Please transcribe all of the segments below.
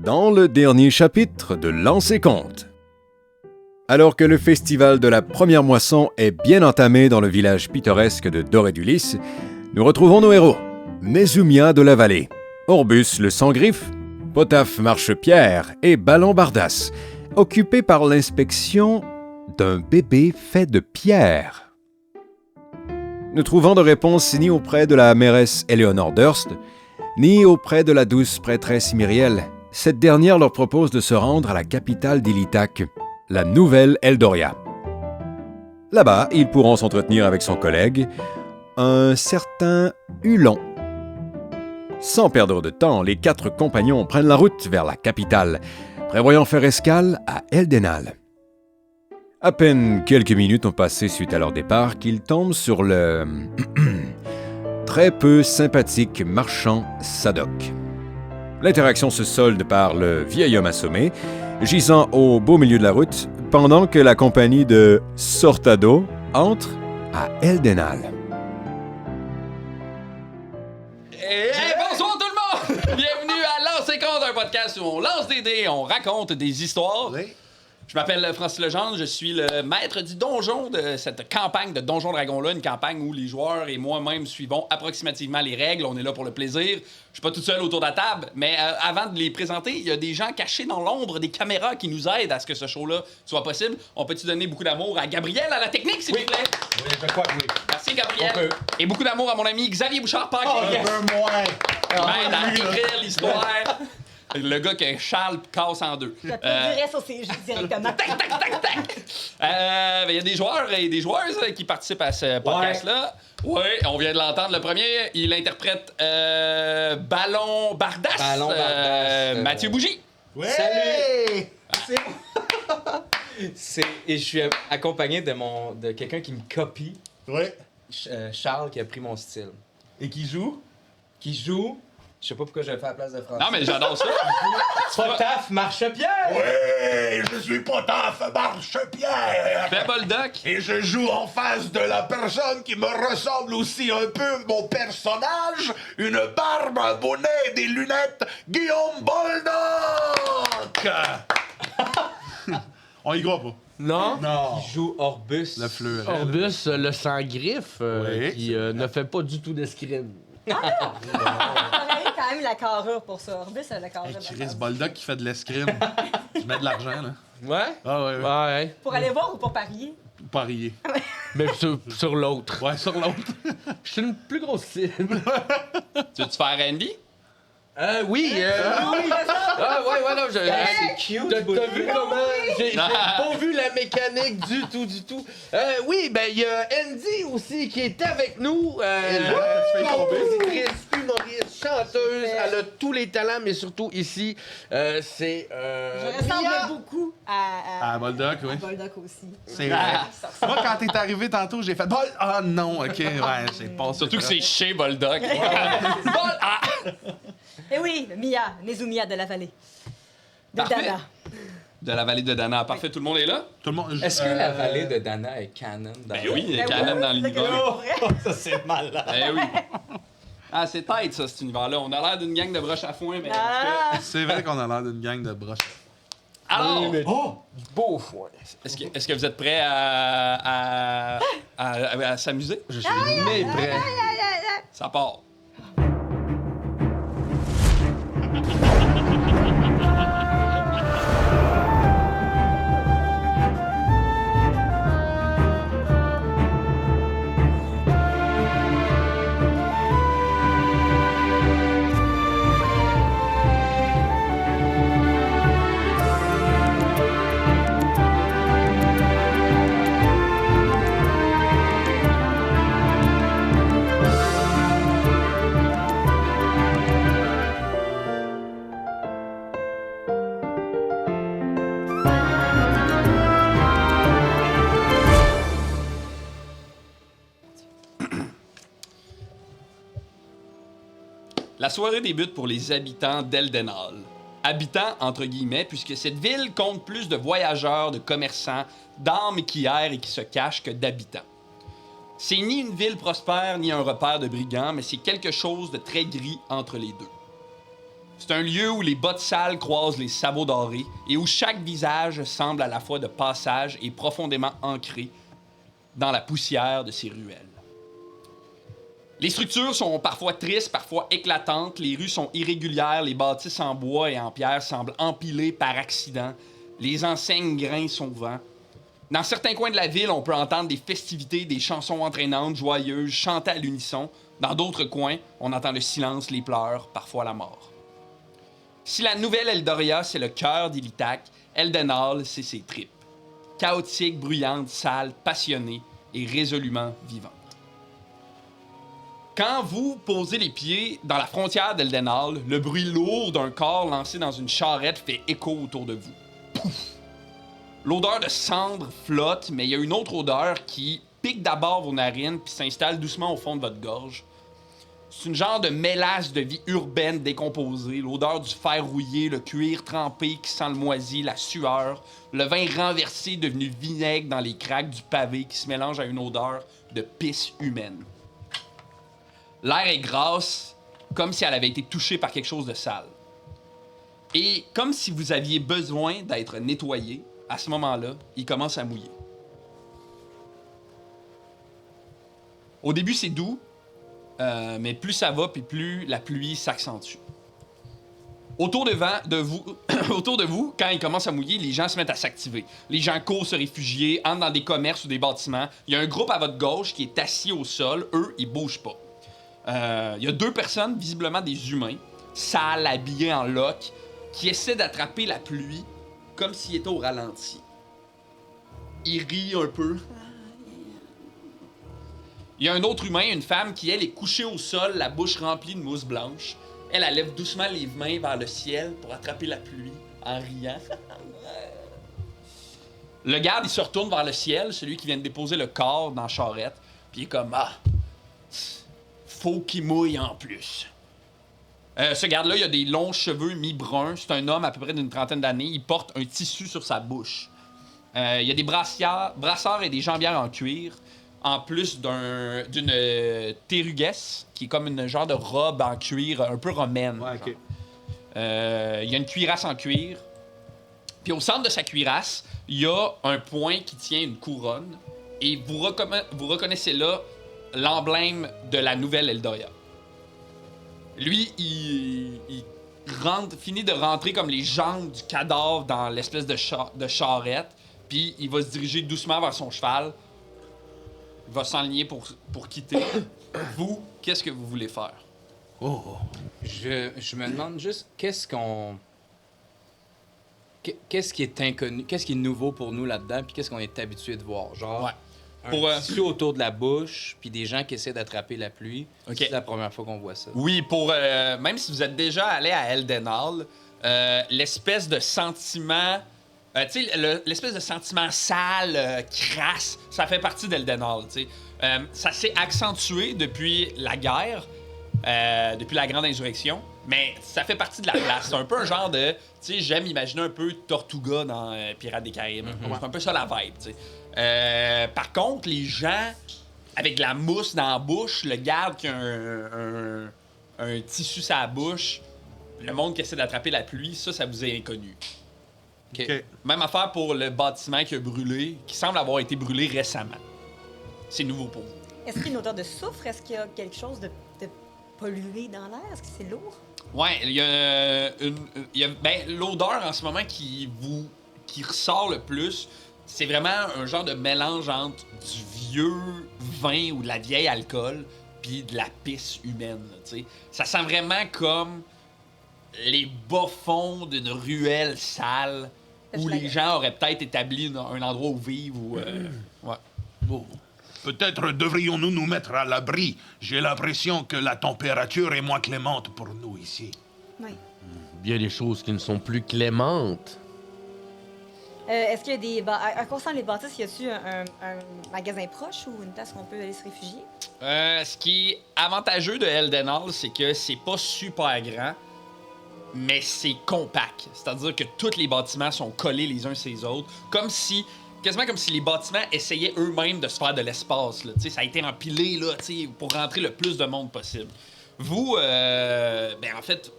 dans le dernier chapitre de Lancer Compte. Alors que le festival de la première moisson est bien entamé dans le village pittoresque de Dorédulis, nous retrouvons nos héros. Nezumia de la Vallée, Orbus le Sans-Griffe, Potaf Marchepierre et Ballon Bardas, occupés par l'inspection d'un bébé fait de pierre. Ne trouvant de réponse ni auprès de la mairesse Éléonore Durst, ni auprès de la douce prêtresse Myriel, cette dernière leur propose de se rendre à la capitale d'Ilithac, la nouvelle Eldoria. Là-bas, ils pourront s'entretenir avec son collègue, un certain Hulon. Sans perdre de temps, les 4 compagnons prennent la route vers la capitale, prévoyant faire escale à Eldenal. À peine quelques minutes ont passé suite à leur départ qu'ils tombent sur le très peu sympathique marchand Sadok. L'interaction se solde par le vieil homme assommé, gisant au beau milieu de la route, pendant que la compagnie de Sortado entre à Eldenal. Hey, bonsoir tout le monde! Bienvenue à Lancer Compte, un podcast où on lance des dés, on raconte des histoires. Oui. Je m'appelle Francis Legendre, je suis le maître du donjon de cette campagne de Donjon Dragon-là, une campagne où les joueurs et moi-même suivons approximativement les règles. On est là pour le plaisir. Je suis pas tout seul autour de la table, mais avant de les présenter, il y a des gens cachés dans l'ombre des caméras qui nous aident à ce que ce show-là soit possible. On peut-tu donner beaucoup d'amour à Gabriel, à la technique, s'il vous plaît? Oui, je crois que oui. Merci, Gabriel. On peut. Et beaucoup d'amour à mon ami Xavier Bouchard-Paquet. Un peu moins. Qui m'aide à écrire l'histoire. Le gars que Charles casse en deux. Je te dirais sur ses jeux directement. Tac, tac, tac, tac! Il y a des joueurs et des joueuses qui participent à ce podcast-là. Oui, on vient de l'entendre. Le premier, il interprète Ballon Bardas. Ballon Bardas. Mathieu Bougie. Ouais. Salut! Et je suis accompagné de quelqu'un qui me copie, Oui. Charles, qui a pris mon style. Et qui joue? Qui joue, je sais pas pourquoi je le fais à la place de François. Non, mais j'adore ça. Potaf Marchepierre! Oui, je suis Potaf Marchepierre. Fais Boldoc. Et je joue en face de la personne qui me ressemble aussi un peu, mon personnage, une barbe, un bonnet et des lunettes, Guillaume Boldoc. On y croit pas. Non. Non. Qui joue Orbus. Le fleuret. Orbus, le sans-griffe, Oui, qui ne fait pas du tout d'escrime. On a eu quand même la carrure pour ça. Orbus a la carrure. Chris Boldoc qui fait de l'escrime. Je mets de l'argent, là. Ouais? Ah ouais, ouais. Ouais. Pour aller voir ou pour parier? Parier. Mais sur l'autre. Ouais, sur l'autre. Je suis une plus grosse cible. Tu veux-tu faire Andy? Oui. Ah, ouais, non, C'est cute, T'as Boldoc. vu comment? J'ai pas vu la mécanique du tout. Oui, ben, il y a Andy aussi qui est avec nous. Compositrice, humoriste, chanteuse. Elle a tous les talents, mais surtout ici, c'est. Je ressemble Mia. beaucoup à Boldoc, oui. Boldoc aussi. C'est vrai. Moi, quand t'es arrivé tantôt, j'ai fait Bol. Ah non, ok, ouais, j'ai passé. Surtout que c'est chez Boldoc. Eh oui, Mia, Nezumia de la Vallée. De Parfait. Dana. De la vallée de Dana. Parfait, tout le monde est là? Tout le monde. Est-ce que la vallée de Dana est canon dans Ben oui, il y a Ben Canon oui, dans le l'univers. gars, pour vrai. Ça, c'est malade. Ben oui. Ah, c'est tête, ça, cet univers-là. On a l'air d'une gang de broches à foin, mais... en tout Ah, C'est vrai qu'on a l'air d'une gang de broches. cas- Alors, Beau foin. est-ce que vous êtes prêts à s'amuser? Je suis né prêt. Ça part. La soirée débute pour les habitants d'Eldenal. Habitants, entre guillemets, puisque cette ville compte plus de voyageurs, de commerçants, d'âmes qui errent et qui se cachent que d'habitants. C'est ni une ville prospère, ni un repère de brigands, mais c'est quelque chose de très gris entre les deux. C'est un lieu où les bottes sales croisent les sabots dorés et où chaque visage semble à la fois de passage et profondément ancré dans la poussière de ces ruelles. Les structures sont parfois tristes, parfois éclatantes, les rues sont irrégulières, les bâtisses en bois et en pierre semblent empilées par accident, les enseignes grincent au vent. Dans certains coins de la ville, on peut entendre des festivités, des chansons entraînantes, joyeuses, chantées à l'unisson. Dans d'autres coins, on entend le silence, les pleurs, parfois la mort. Si la nouvelle Eldoria, c'est le cœur d'Illitak, Eldenhall, c'est ses tripes. Chaotique, bruyante, sale, passionnée et résolument vivante. Quand vous posez les pieds dans la frontière d'Eldenhall, le bruit lourd d'un corps lancé dans une charrette fait écho autour de vous. Pouf! L'odeur de cendre flotte, mais il y a une autre odeur qui pique d'abord vos narines puis s'installe doucement au fond de votre gorge. C'est une genre de mélasse de vie urbaine décomposée, l'odeur du fer rouillé, le cuir trempé qui sent le moisi, la sueur, le vin renversé devenu vinaigre dans les craques du pavé qui se mélange à une odeur de pisse humaine. L'air est grasse, comme si elle avait été touchée par quelque chose de sale. Et comme si vous aviez besoin d'être nettoyé, à ce moment-là, il commence à mouiller. Au début, c'est doux, mais plus ça va, puis plus la pluie s'accentue. Autour de vous, quand il commence à mouiller, les gens se mettent à s'activer. Les gens courent se réfugier, entrent dans des commerces ou des bâtiments. Il y a un groupe à votre gauche qui est assis au sol. Eux, ils bougent pas. Il y a 2 personnes, visiblement des humains, sales, habillés en loques, qui essaient d'attraper la pluie comme s'il était au ralenti. Ils rient un peu. Il y a un autre humain, une femme, qui, elle, est couchée au sol, la bouche remplie de mousse blanche. Elle lève doucement les mains vers le ciel pour attraper la pluie en riant. Le garde, il se retourne vers le ciel, celui qui vient de déposer le corps dans la charrette, puis il est comme « Ah, faut qu'il mouille en plus. » Ce garde-là, il a des longs cheveux mi-bruns. C'est un homme à peu près d'une trentaine d'années. Il porte un tissu sur sa bouche. Il y a des brassards et des jambières en cuir, en plus d'une teruguesse, qui est comme une genre de robe en cuir un peu romaine. Ouais, ok. Il y a une cuirasse en cuir. Puis au centre de sa cuirasse, il y a un point qui tient une couronne. Et vous reconnaissez là l'emblème de la nouvelle Eldoria. Lui, il finit de rentrer comme les jambes du cadavre dans l'espèce de charrette, puis il va se diriger doucement vers son cheval. Il va s'enligner pour quitter. Vous, qu'est-ce que vous voulez faire? Je me demande juste qu'est-ce qui est inconnu, qu'est-ce qui est nouveau pour nous là-dedans, puis qu'est-ce qu'on est habitué de voir. Genre, Ouais. un tissu autour de la bouche, puis des gens qui essaient d'attraper la pluie. Ok. C'est la première fois qu'on voit ça. Oui, même si vous êtes déjà allé à Eldenhall, l'espèce de sentiment... tu sais, l'espèce de sentiment sale, crasse, ça fait partie d'Eldenhall, tu sais. Ça s'est accentué depuis la guerre, depuis la Grande Insurrection, mais ça fait partie de la place. C'est un peu un genre de... Tu sais, j'aime imaginer un peu Tortuga dans Pirates des Caraïbes. C'est un peu ça la vibe, tu sais. Par contre, les gens avec de la mousse dans la bouche, le garde qui a un tissu sur la bouche, le monde qui essaie d'attraper la pluie, ça vous est inconnu. OK. Même affaire pour le bâtiment qui a brûlé, qui semble avoir été brûlé récemment. C'est nouveau pour vous. Est-ce qu'il y a une odeur de soufre? Est-ce qu'il y a quelque chose de pollué dans l'air? Est-ce que c'est lourd? Ouais, il y a l'odeur en ce moment qui ressort le plus, c'est vraiment un genre de mélange entre du vieux vin ou de la vieille alcool puis de la pisse humaine, tu sais. Ça sent vraiment comme les bas-fonds d'une ruelle sale où les gens auraient peut-être établi un endroit où vivre ou... ouais. Bon. Peut-être devrions-nous nous mettre à l'abri. J'ai l'impression que la température est moins clémente pour nous ici. Oui. Il y a des choses qui ne sont plus clémentes. Est-ce qu'il y a des... À concernant les bâtisses, y a-t-il un magasin proche ou une place où on peut aller se réfugier? Ce qui est avantageux de Eldenhall, c'est que c'est pas super grand, mais c'est compact. C'est-à-dire que tous les bâtiments sont collés les uns sur les autres, quasiment comme si les bâtiments essayaient eux-mêmes de se faire de l'espace. Là. Ça a été empilé là, pour rentrer le plus de monde possible. Vous, en fait,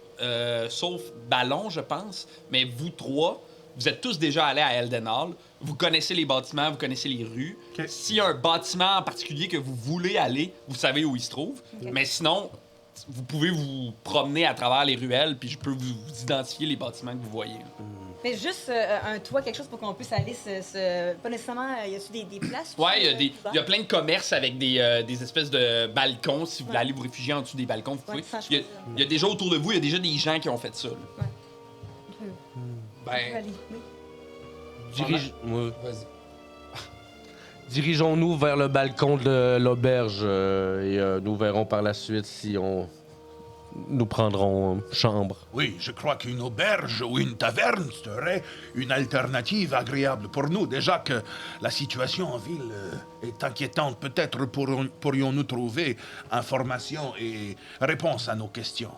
sauf Ballon, je pense. Mais vous trois, vous êtes tous déjà allés à Eldenhall. Vous connaissez les bâtiments, vous connaissez les rues. OK. S'il y a un bâtiment en particulier que vous voulez aller, vous savez où il se trouve. Mais sinon, vous pouvez vous promener à travers les ruelles, puis je peux vous identifier les bâtiments que vous voyez. là. Mais juste un toit, quelque chose pour qu'on puisse aller Pas nécessairement... y a-tu des places? Ouais, il y a plein de commerces avec des espèces de balcons. Si vous voulez aller vous réfugier en dessous des balcons, vous pouvez. Ouais, sans Il y, choisir. il y a déjà autour de vous, il y a déjà des gens qui ont fait ça. là. Ben, vas-y. Dirigeons-nous vers le balcon de l'auberge et nous verrons par la suite si nous prendrons chambre. Oui, je crois qu'une auberge ou une taverne serait une alternative agréable pour nous. Déjà que la situation en ville est inquiétante, peut-être pourrions-nous trouver informations et réponses à nos questions.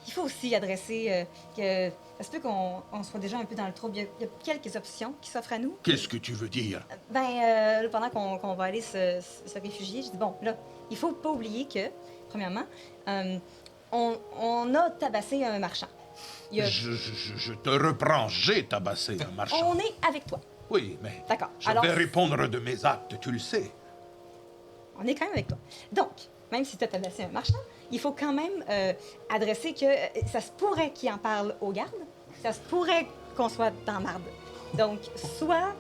Il faut aussi adresser que... Ça se peut qu'on soit déjà un peu dans le trouble. Il y a quelques options qui s'offrent à nous. Qu'est-ce que tu veux dire? Là, pendant qu'on va aller se réfugier, je dis, bon, là, il faut pas oublier que, premièrement, on a tabassé un marchand. Il y a- Je te reprends, j'ai tabassé un marchand. On est avec toi. Oui, mais D'accord. je Alors, vais répondre de mes actes, tu le sais. on est quand même avec toi. Donc, même si tu as tabassé un marchand, il faut quand même adresser que ça se pourrait qu'il en parle aux gardes, ça se pourrait qu'on soit dans marde. Donc, soit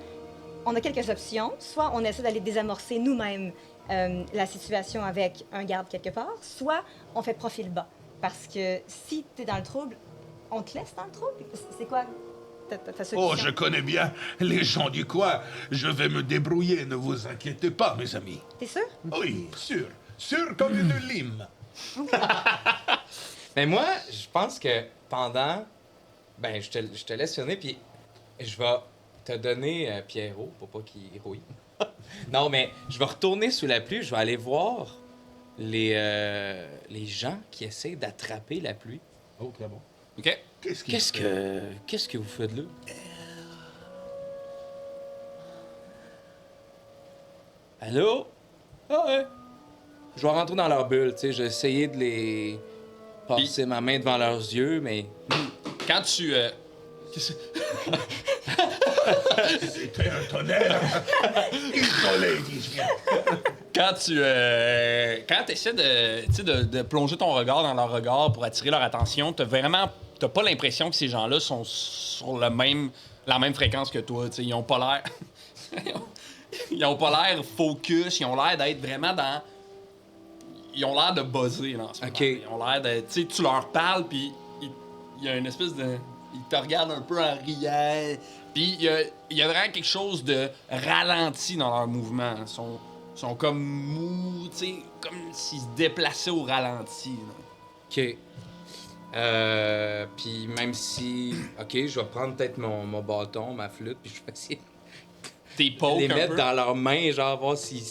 on a quelques options, soit on essaie d'aller désamorcer nous-mêmes la situation avec un garde quelque part, soit on fait profil bas. Parce que si tu es dans le trouble, on te laisse dans le trouble. C'est quoi ta solution? Oh, je connais bien les gens du coin. Je vais me débrouiller, ne vous inquiétez pas, mes amis. T'es sûr? Oui, sûr. Sûr comme une lime. Mais moi, je pense que pendant. Ben, je te laisse finir, puis je vais te donner Pierrot pour pas qu'il rouille. Non, mais je vais retourner sous la pluie, je vais aller voir les gens qui essaient d'attraper la pluie. Oh, très bon. OK? Qu'est-ce que vous faites là? Allô? Ah ouais. Je vais rentrer dans leur bulle, tu sais. J'ai essayé de les passer ma main devant leurs yeux, mais. Quand tu... C'était un tonnerre. Isolé, dis-je bien. Quand tu essaies de plonger ton regard dans leur regard pour attirer leur attention, t'as pas l'impression que ces gens-là sont sur la même fréquence que toi. T'sais, ils ont pas l'air... ils ont pas l'air focus, ils ont l'air d'être vraiment dans... Ils ont l'air de buzzer là, en ce moment. Ok. Ils ont l'air de... Tu leur parles, puis il y a une espèce de... Ils te regardent un peu en riant. Puis il y a vraiment quelque chose de ralenti dans leurs mouvements. Ils sont comme mous, tu sais, comme s'ils se déplaçaient au ralenti. là. OK. Puis même si... OK, je vais prendre peut-être mon bâton, ma flûte, puis je vais essayer T'es de poke les un mettre peu. dans leurs mains, genre voir si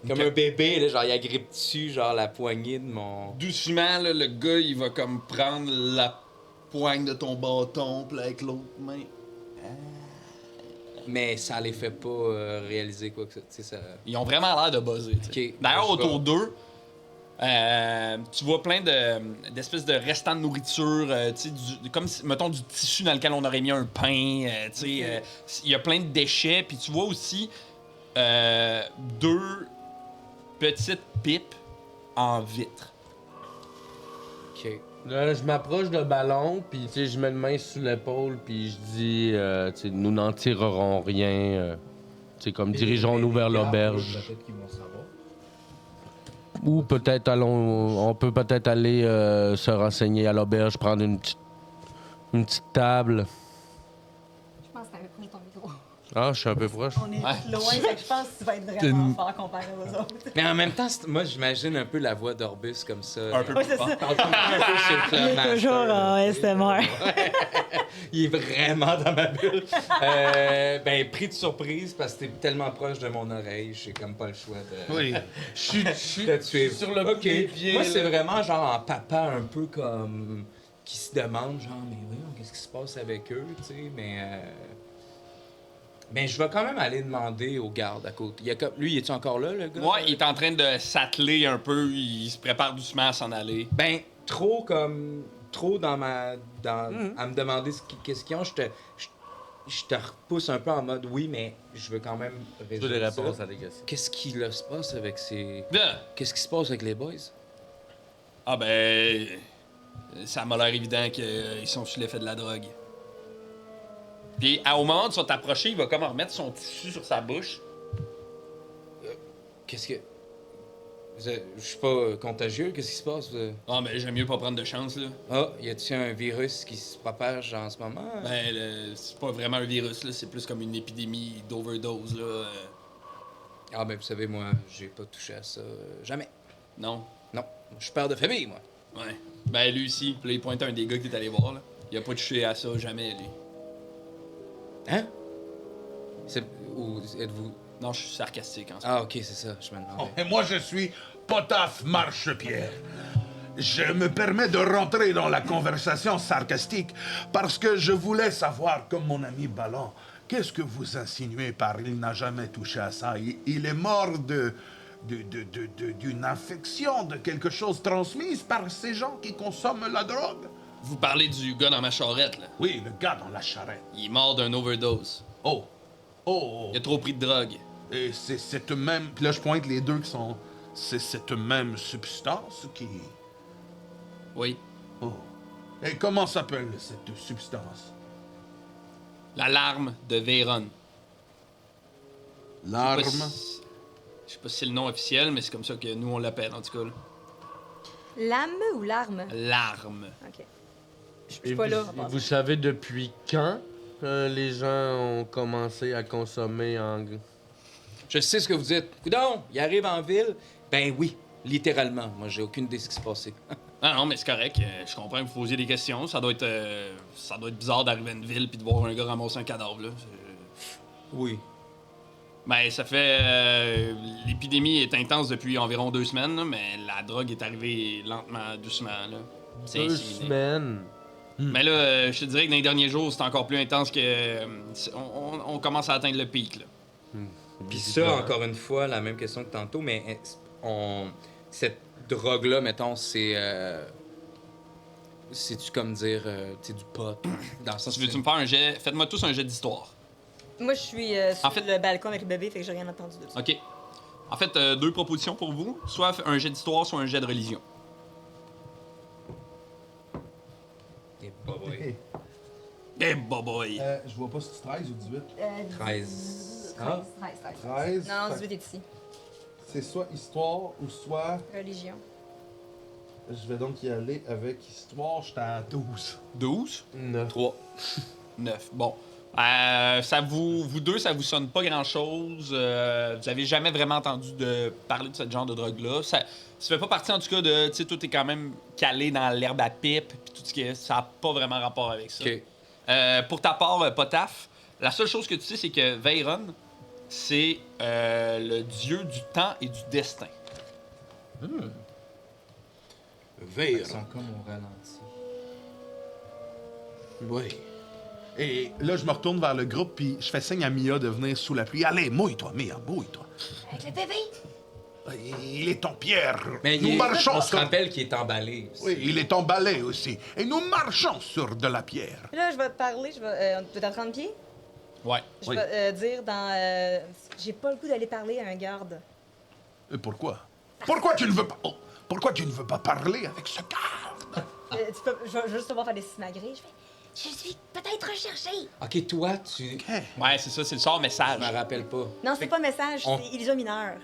comme Ok. un bébé, là, genre il agrippe dessus, genre la poignée de mon... Doucement, là, le gars, il va comme prendre la poigne de ton bâton, puis avec l'autre main. Mais ça les fait pas réaliser quoi que ça. Tu sais, ça... Ils ont vraiment l'air de buzzer. tu sais. Ok. D'ailleurs, Je autour d'eux, tu vois plein d'espèces de restants de nourriture, tu sais, comme, mettons, du tissu dans lequel on aurait mis un pain. Tu sais, il y a plein de déchets. Puis tu vois aussi 2 petites pipes en vitre. OK. Là, je m'approche de Ballon, puis tu sais, je mets une main sur l'épaule, puis je dis, tu sais, nous n'en tirerons rien. Tu sais, comme dirigeons-nous vers l'auberge. Peut-être qu'ils vont savoir. Ou peut-être on peut peut-être aller se renseigner à l'auberge, prendre une petite table. Je pense que t'avais pris ton micro. Ah, je suis un peu proche. On est Ouais. loin, fait que je pense que tu vas être vraiment fort comparé aux autres. Mais en même temps, moi j'imagine un peu la voix d'Orbus comme ça. Un peu Ouais, plus c'est fort. ça. Un peu chez le Club Master. toujours en SMR. Il est vraiment dans ma bulle. Ben, pris de surprise parce que t'es tellement proche de mon oreille, j'ai comme pas le choix de. Oui. Je suis de te suivre. sur le bout des pieds. Moi, c'est là. vraiment genre en papa un peu comme. Qui se demande, genre, mais oui, qu'est-ce qui se passe avec eux, tu sais, mais. Ben, je vais quand même aller demander au garde à côté. Il y a comme... Lui, il est encore là, le gars? Ouais, il est en train de s'atteler un peu. Il se prépare doucement à s'en aller. Ben, trop dans ma... à me demander qu'est-ce qu'ils ont, je te repousse un peu en mode oui, mais je veux quand même Tu veux les résoudre ça. réponses à des questions. Qu'est-ce qui là, se passe avec ces... Là. Qu'est-ce qui se passe avec les boys? Ah ben... Ça m'a l'air évident qu'ils sont sous l'effet de la drogue. Puis au moment où tu vas t'approcher, il va comme remettre son tissu sur sa bouche. Qu'est-ce que... Je suis pas contagieux, qu'est-ce qui se passe? Ah ben j'aime mieux pas prendre de chance, là. Ah, y a-t-il un virus qui se propage en ce moment? Ben, c'est pas vraiment un virus, là. C'est plus comme une épidémie d'overdose, là. Ah ben vous savez, moi, j'ai pas touché à ça. Jamais. Non. Non. Je suis père de famille, moi. Ouais. Ben, lui aussi. Puis là, il pointe à un des gars que t'es allé voir, là. Il a pas touché à ça, jamais, lui. Hein? Ou êtes-vous... Non, je suis sarcastique en ce moment. Ah, ok, c'est ça, je me demandais. Et moi, je suis Potaf Marchepierre. Je me permets de rentrer dans la conversation sarcastique parce que je voulais savoir, comme mon ami Ballon, qu'est-ce que vous insinuez par il n'a jamais touché à ça? Il est mort d'une infection, de quelque chose transmise par ces gens qui consomment la drogue? Vous parlez du gars dans ma charrette, là. Oui, le gars dans la charrette. Il est mort d'un overdose. Oh. Oh. Il a trop pris de drogue. Et c'est cette même... Puis là, je pointe les deux qui sont... C'est cette même substance qui... Oui. Oh. Et comment s'appelle cette substance? La larme de Veyron. L'arme? Je sais pas si c'est le nom officiel, mais c'est comme ça que nous, on l'appelle, en tout cas. Là. L'âme ou l'arme? Larme. Ok. Je suis pas là. à part Vous ça. savez depuis quand les gens ont commencé à consommer en... Je sais ce que vous dites. Coudon, il arrive en ville? Ben oui, littéralement. Moi, j'ai aucune idée de ce qui s'est passé. Ah non, mais c'est correct. Je comprends que vous posiez des questions. Ça doit être bizarre d'arriver à une ville puis de voir un gars ramasser un cadavre, là. Oui. Ben, ça fait... L'épidémie est intense depuis environ 2 semaines, là, mais la drogue est arrivée lentement, doucement, là. C'est 2 inséminé. semaines. Mais là, je te dirais que dans les derniers jours, c'est encore plus intense que... on commence à atteindre le pic, là. Puis ça, encore une fois, la même question que tantôt, mais cette drogue-là, mettons, c'est-tu comme dire, tu sais, du pot? Dans le sens Tu veux-tu me faire un jet? Faites-moi tous un jet d'histoire. Moi, je suis sur En fait- le balcon avec le bébé, fait que j'ai rien entendu de ça. OK. En fait, 2 propositions pour vous. Soit un jet d'histoire, soit un jet de religion. Eh, boy. Eh, boy! Je vois pas si c'est 13 ou 18. 13. 13. 13. Non, fait 18 est ici. C'est soit histoire ou soit... Religion. Je vais donc y aller avec histoire. J'étais à 12. 12? 9. 3. 9. Bon. Vous deux, ça vous sonne pas grand-chose. Vous avez jamais vraiment entendu parler de ce genre de drogue-là. Ça fait pas partie, en tout cas, de... Tu sais, tout est quand même calé dans l'herbe à pipe, puis tout ce qui est... Ça a pas vraiment rapport avec ça. OK. Pour ta part, Potaf, la seule chose que tu sais, c'est que Veyron, c'est le dieu du temps et du destin. Ils Veyron. sont comme au ralenti. Oui. Et là, je me retourne vers le groupe, puis je fais signe à Mia de venir sous la pluie. Allez, mouille-toi, Mia, mouille-toi. Avec le bébé? Il est en pierre. Mais nous marchons on se sur... rappelle qu'il est emballé aussi. Oui, il est emballé aussi. Et nous marchons sur de la pierre. Là, je vais te parler, tu es à 30 pieds? Ouais. Je Oui. vais dire dans... j'ai pas le goût d'aller parler à un garde. Et pourquoi? Pourquoi tu ne veux pas... Oh, pourquoi tu ne veux pas parler avec ce garde? Je vais juste te voir faire des simagrées. Je suis peut-être recherché. OK, toi, tu... Ouais, c'est ça, c'est le sort message. Je me rappelle pas. Non, c'est pas message, On- c'est illusion mineure.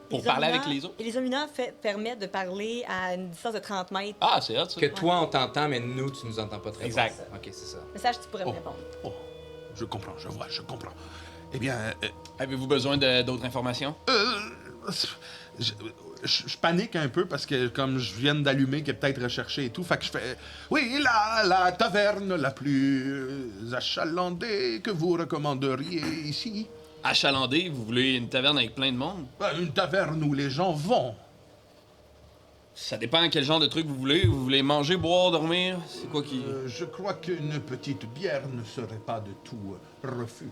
Pour Illusion parler avec mineure- les autres? Illusion mineure permet de parler à une distance de 30 mètres. Ah, c'est hot, ça. Que toi, on t'entend, mais nous, tu nous entends pas très Exact. bien. OK, c'est ça. Message, tu pourrais me Oh. répondre. Oh, je comprends, je vois, je comprends. Eh bien, Avez-vous besoin d'autres informations? je panique un peu parce que comme je viens d'allumer qu'il est peut-être recherché et tout, fait que je fais... Oui, la taverne la plus achalandée que vous recommanderiez ici. Achalandé, vous voulez une taverne avec plein de monde? Une taverne où les gens vont. Ça dépend quel genre de truc vous voulez. Vous voulez manger, boire, dormir? C'est quoi qui... Je crois qu'une petite bière ne serait pas de tout refus.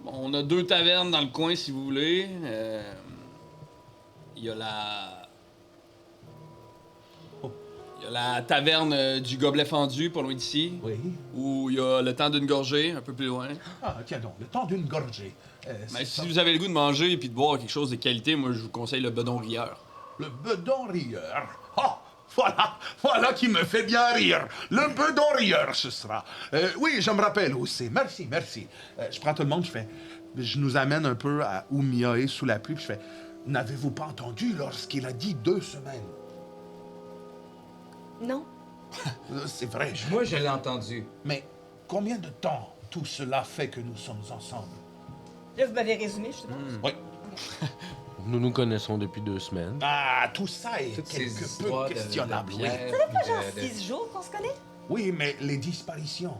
Bon, on a 2 tavernes dans le coin, si vous voulez. Il y a la... Il y a la taverne du Gobelet Fendu, pas loin d'ici. Oui. Ou il y a le temps d'une gorgée, un peu plus loin. Ah, tiens donc, le temps d'une gorgée. Mais C'est si ça. vous avez le goût de manger et de boire quelque chose de qualité, moi, je vous conseille le bedon rieur. Le bedon rieur. Ah, voilà qui me fait bien rire. Le bedon rieur, ce sera. Oui, je me rappelle aussi. Merci, merci. Je prends tout le monde, je nous amène un peu à Oumiaé sous la pluie, puis je fais, n'avez-vous pas entendu lorsqu'il a dit 2 semaines? Non? C'est vrai. Moi, je l'ai entendu. Mais combien de temps tout cela fait que nous sommes ensemble? Là, vous m'avez résumé, je suppose. Oui. Nous nous connaissons depuis 2 semaines. Ah, tout ça est Toutes ces quelque peu histoires questionnable, de oui. bière, Genre de 6 jours qu'on se connaît? Oui, mais les disparitions.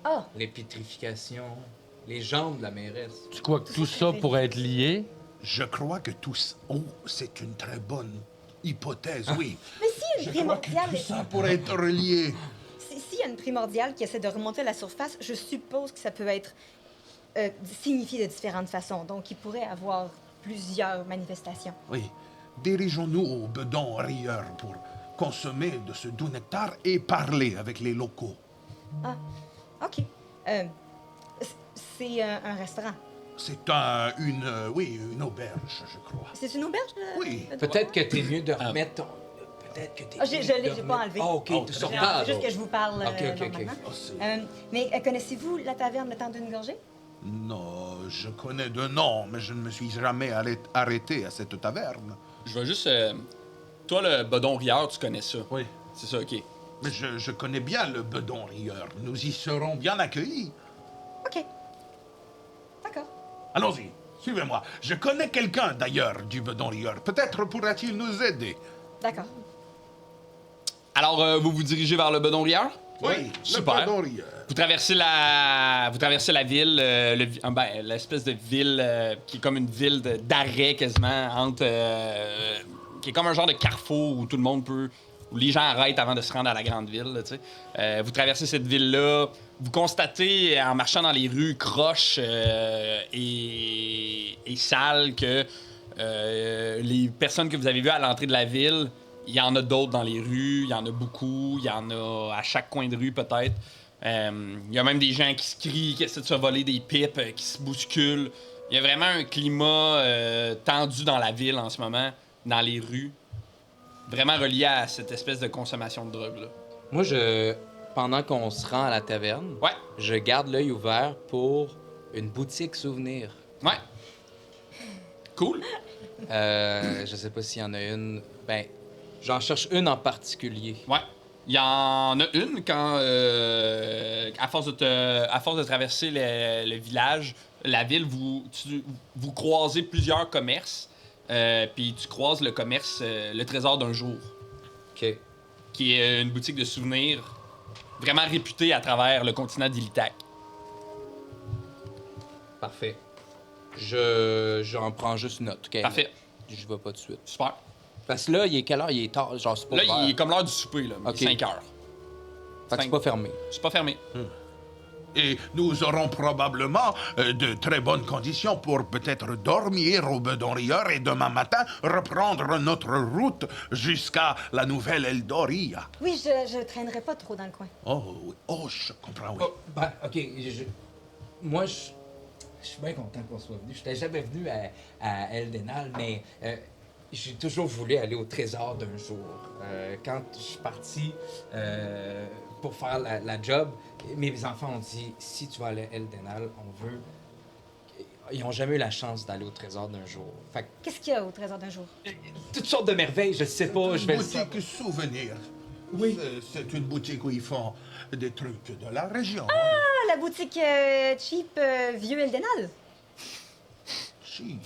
Ah, les pétrifications, les jambes de la mairesse. Tu crois que tout ça pourrait être lié? Je crois que tout ça... Oh, c'est une très bonne hypothèse, oui. mais si Je une crois que primordiale... tout ça pourrait être relié. S'il y a une primordiale qui essaie de remonter à la surface, je suppose que ça peut être signifié de différentes façons. Donc, il pourrait avoir plusieurs manifestations. Oui. Dirigeons-nous au bedon rieur pour consommer de ce doux nectar et parler avec les locaux. Ah, OK. C'est un restaurant. C'est une auberge, je crois. C'est une auberge? Oui. Peut-être que t'es mieux de remettre ton... Peut-être que t'es Ah, mieux je l'ai, de j'ai remettre- pas enlevé. Ah, OK, Oh, tu c'est sors bien. pas, C'est juste que je vous parle OK, OK, OK. normalement. Oh, c'est- Mais connaissez-vous la taverne Le Temps d'une gorgée? Non, je connais de nom, mais je ne me suis jamais arrêté à cette taverne. Je vais juste... toi, le bedon rieur, tu connais ça. Oui. C'est ça, OK. Mais je connais bien le bedon rieur. Nous y serons bien accueillis. OK. D'accord. Allons-y, suivez-moi. Je connais quelqu'un, d'ailleurs, du bedon rieur. Peut-être pourra-t-il nous aider. D'accord. Alors, vous vous dirigez vers le bedon rieur? Oui, Super. le bedon rieur. Vous traversez la ville, l'espèce de ville qui est comme une ville d'arrêt quasiment, qui est comme un genre de carrefour où tout le monde peut, où les gens arrêtent avant de se rendre à la grande ville. Là, tu sais. Vous traversez cette ville-là, vous constatez en marchant dans les rues croches et sales que les personnes que vous avez vues à l'entrée de la ville, il y en a d'autres dans les rues, il y en a beaucoup, il y en a à chaque coin de rue peut-être. Il y a même des gens qui se crient, qui essaient de se voler des pipes, qui se bousculent. Il y a vraiment un climat tendu dans la ville en ce moment, dans les rues. Vraiment relié à cette espèce de consommation de drogue, là. Moi, pendant qu'on se rend à la taverne, Ouais, je garde l'œil ouvert pour une boutique souvenir. ouais. Cool. Je sais pas s'il y en a une. Ben, j'en cherche une en particulier. Ouais. Il y en a une quand, à force de traverser le village, la ville, vous croisez plusieurs commerces. Puis tu croises le commerce Le Trésor d'un jour, OK. qui est une boutique de souvenirs vraiment réputée à travers le continent d'Illitak. Parfait. J'en prends juste note, OK? Parfait. Je vais pas tout de suite. Super. Parce que là, il est quelle heure? Il est tard, genre, c'est pas Là, ouvert. il est comme l'heure du souper, là. Ok. 5 heures. Fait que c'est pas fermé. C'est pas fermé. Et nous aurons probablement de très bonnes conditions pour peut-être dormir au bedon rieur et demain matin reprendre notre route jusqu'à la nouvelle Eldoria. Oui, je traînerai pas trop dans le coin. Oh, oui. Oh, je comprends, oui. Oh, ben, OK. Moi, je suis bien content qu'on soit venu. Je n'étais jamais venu à Eldenal, mais j'ai toujours voulu aller au trésor d'un jour. Quand je suis parti pour faire la job, mes enfants ont dit, si tu vas aller à Eldenal, on veut... Ils n'ont jamais eu la chance d'aller au trésor d'un jour. Fait que, Qu'est-ce qu'il y a au Trésor d'un jour? toutes sortes de merveilles, je sais pas, je vais Une le savoir. boutique souvenir. Oui. C'est une boutique où ils font des trucs de la région. Ah, la boutique cheap Vieux Eldenal? Si.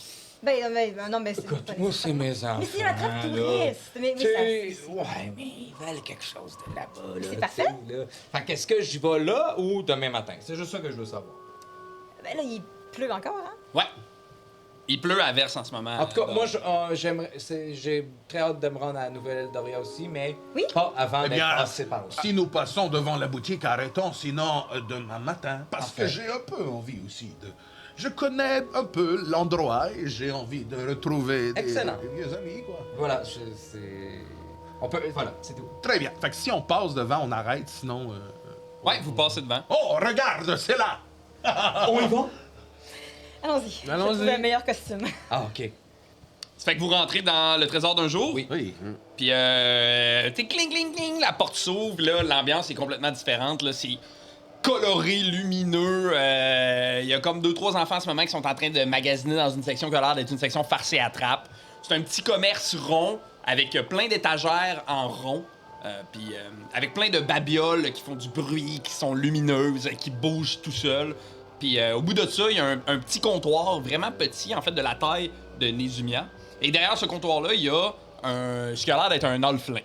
Non, mais c'est Écoute, pas moi, nécessaire. c'est mes enfants. Mais c'est un attrape là. touriste. Mais Tu ça- sais, ouais, mais ils veulent quelque chose de là-bas. Là, c'est tu parfait. sais, là. Fait qu'est-ce que j'y vais là ou demain matin? C'est juste ça que je veux savoir. Ben là, il pleut encore, hein? Ouais. Il pleut à verse en ce moment. En tout cas, donc. moi, j'ai très hâte de me rendre à la Nouvelle-Eldoria aussi, mais Oui. pas avant Eh d'être bien, passé par là. si nous passons devant la boutique, arrêtons, sinon demain matin. Parce Parfait. que j'ai un peu envie aussi de... Je connais un peu l'endroit et j'ai envie de retrouver Excellent. des vieux amis, quoi. Voilà, c'est... On peut. Voilà, c'est tout. Très bien. Fait que si on passe devant, on arrête, sinon... Ouais, vous passez devant. Oh, regarde, c'est là! On y va? Allons-y. Allons-y. Je trouve un meilleur costume. Ah, ok. Ça fait que vous rentrez dans le trésor d'un jour. Oui. Oui. Puis, tu cling, cling, cling, la porte s'ouvre, là, l'ambiance est complètement différente, là, c'est coloré, lumineux. Il y a comme 2-3 enfants en ce moment qui sont en train de magasiner dans une section qui a l'air d'être une section farce et attrape. C'est un petit commerce rond, avec plein d'étagères en rond, puis avec plein de babioles qui font du bruit, qui sont lumineuses, qui bougent tout seuls. Puis au bout de ça, il y a un petit comptoir vraiment petit, en fait, de la taille de Nézumia. Et derrière ce comptoir-là, il y a ce qui a l'air d'être un alflin.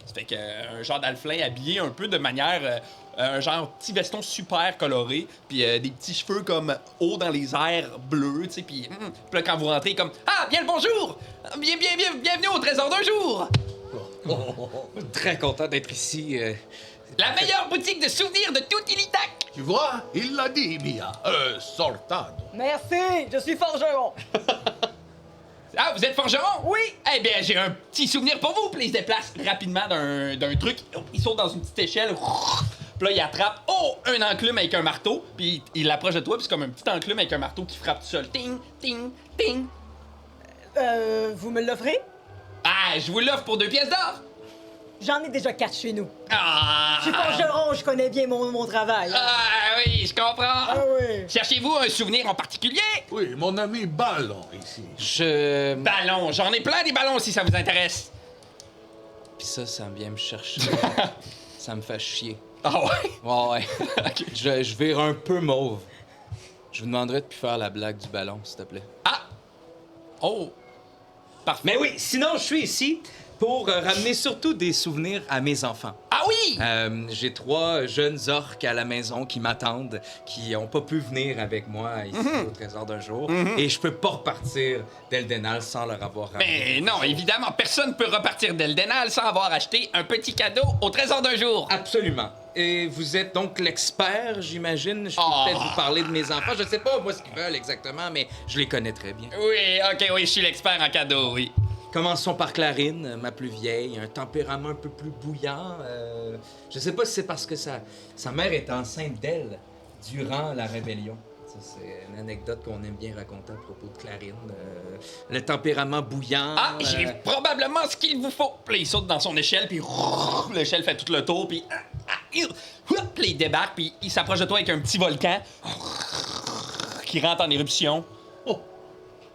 Ça fait qu'un genre d'alflin habillé un peu de manière... un genre petit veston super coloré, puis des petits cheveux comme hauts dans les airs bleus, tu sais, puis là, quand vous rentrez, comme « Ah, bien le bonjour! Bienvenue au trésor d'un jour! Très content d'être ici. La meilleure boutique de souvenirs de tout Illidac! Tu vois, il l'a dit, Mia. Sortado. Merci, je suis forgeron. Ah, vous êtes forgeron? Oui. Eh bien, j'ai un petit souvenir pour vous. Puis il se déplace rapidement d'un truc. Il saute dans une petite échelle. Puis là, il attrape, un enclume avec un marteau. Puis il l'approche de toi, puis c'est comme un petit enclume avec un marteau qui frappe tout seul. Ting, ting, ting. Vous me l'offrez? Ah, je vous l'offre pour 2 pièces d'or. J'en ai déjà 4 chez nous. Ah! Je suis forgeron, je connais bien mon travail. Ah oui, je comprends. Ah oui. Cherchez-vous un souvenir en particulier? Oui, mon ami Ballon, ici. Je. Ballons, j'en ai plein des ballons si ça vous intéresse. Puis ça vient me chercher. Ça me fait chier. Ah ouais? Ouais, ouais. Je vire un peu mauve. Je vous demanderais de plus faire la blague du ballon, s'il te plaît. Ah! Oh! Parfait. Mais oui, sinon, je suis ici pour ramener surtout des souvenirs à mes enfants. Ah oui! J'ai 3 jeunes orques à la maison qui m'attendent, qui ont pas pu venir avec moi ici au trésor d'un jour. Et je peux pas repartir d'Eldenal sans leur avoir ramené. Mais non, évidemment, personne ne peut repartir d'Eldenal sans avoir acheté un petit cadeau au trésor d'un jour. Absolument. Et vous êtes donc l'expert, j'imagine. Je peux Oh. peut-être vous parler de mes enfants. Je sais pas, moi, ce qu'ils veulent exactement, mais je les connais très bien. Oui, ok, oui, je suis l'expert en cadeaux, oui. Commençons par Clarine, ma plus vieille, un tempérament un peu plus bouillant. Je sais pas si c'est parce que sa mère est enceinte d'elle durant la rébellion. Ça, c'est une anecdote qu'on aime bien raconter à propos de Clarine. Le tempérament bouillant. Ah, j'ai probablement ce qu'il vous faut. Puis là, il saute dans son échelle, puis l'échelle fait tout le tour, puis puis il débarque, puis il s'approche de toi avec un petit volcan qui rentre en éruption.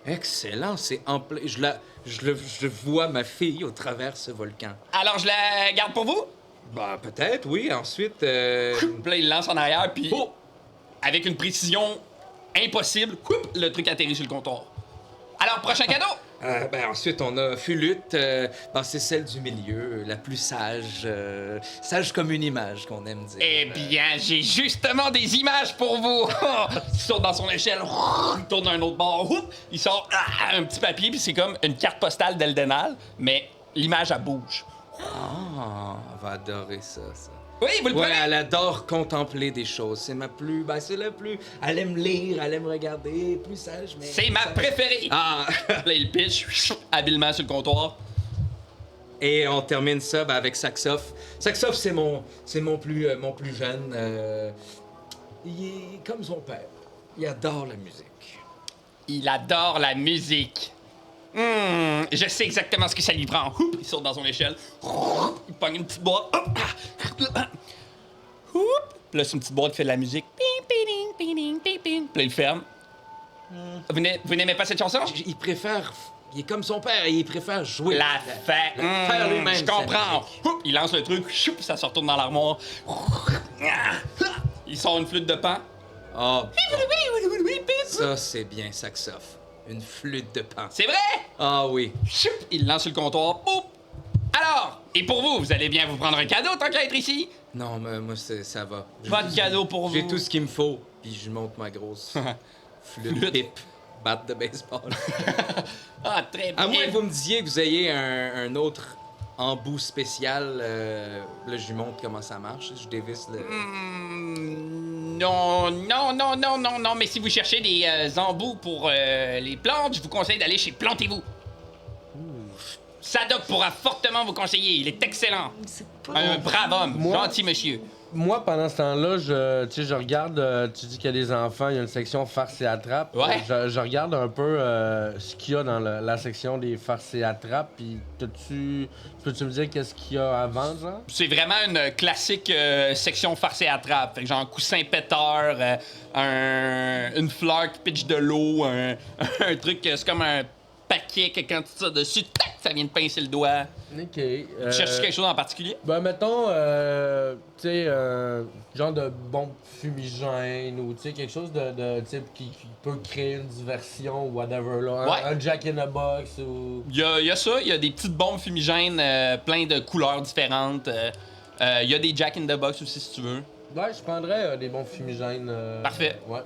Excellent, c'est en plein. Je vois ma fille au travers ce volcan. Alors, je la garde pour vous? Bah, peut-être, oui. Ensuite. Puis là, il lance en arrière, puis avec une précision impossible, le truc atterrit sur le comptoir. Alors, prochain cadeau? Ensuite, on a Fulute. C'est celle du milieu, la plus sage. Sage comme une image, qu'on aime dire. Eh bien, j'ai justement des images pour vous. Il saute dans son échelle, il tourne d'un autre bord, il sort un petit papier, puis c'est comme une carte postale d'Eldenal, mais l'image, elle bouge. Ah, on va adorer ça. Oui, vous le Ouais, prenez? elle adore contempler des choses. C'est ma plus. C'est la plus. Elle aime lire, elle aime regarder, plus sage, mais. C'est ma préférée. Ah! Là, il pitch habilement sur le comptoir. Et on termine ça avec Saxoff. Saxoff, c'est mon plus jeune. Il est comme son père. Il adore la musique. Il adore la musique. Je sais exactement ce que ça lui prend. Il saute dans son échelle. Il pogne une petite boîte. Puis là, c'est une petite boîte qui fait de la musique. Puis là, il ferme. Vous n'aimez pas cette chanson? Il préfère. Il est comme son père, il préfère jouer. La faire. Faire lui-même, Je sa comprends. musique. Il lance le truc, ça se retourne dans l'armoire. Il sort une flûte de pan. Oh, ça, c'est bien, Saxoff. Une flûte de pan. C'est vrai? Ah oui. Il lance sur le comptoir. Boum! Alors, et pour vous, vous allez bien vous prendre un cadeau tant qu'à être ici? Non, mais moi, ça va. Pas de cadeau pour vous. J'ai tout ce qu'il me faut, puis je monte ma grosse flûte pipe, batte de baseball. Ah, très bien. À moins que vous me disiez que vous ayez un autre embout spécial, là, je lui montre comment ça marche. Je dévisse le... Non, mais si vous cherchez des embouts pour les plantes, je vous conseille d'aller chez Plantez-vous. Sadok pourra fortement vous conseiller. Il est excellent. C'est pas... Un brave homme, Moi- gentil monsieur. Moi, pendant ce temps-là, je regarde, tu dis qu'il y a des enfants, il y a une section farce et attrape. Ouais. Je regarde un peu ce qu'il y a dans la section des farces et attrape, puis peux-tu me dire qu'est-ce qu'il y a avant, genre? C'est vraiment une classique section farce et attrape. Fait que genre un coussin péteur, une fleur qui pitch de l'eau, un truc, c'est comme un paquet que quand tu tires dessus, tac, ça vient de pincer le doigt. OK. Tu cherches quelque chose en particulier? Ben, mettons, tu sais, genre de bombe fumigène ou, tu sais, quelque chose de tu sais, qui peut créer une diversion ou whatever, là. Ouais. Un Jack in the Box ou... Il y a ça, il y a des petites bombes fumigènes, plein de couleurs différentes. Il y a des Jack in the Box aussi, si tu veux. Ouais, je prendrais des bombes fumigènes. Parfait. Ouais.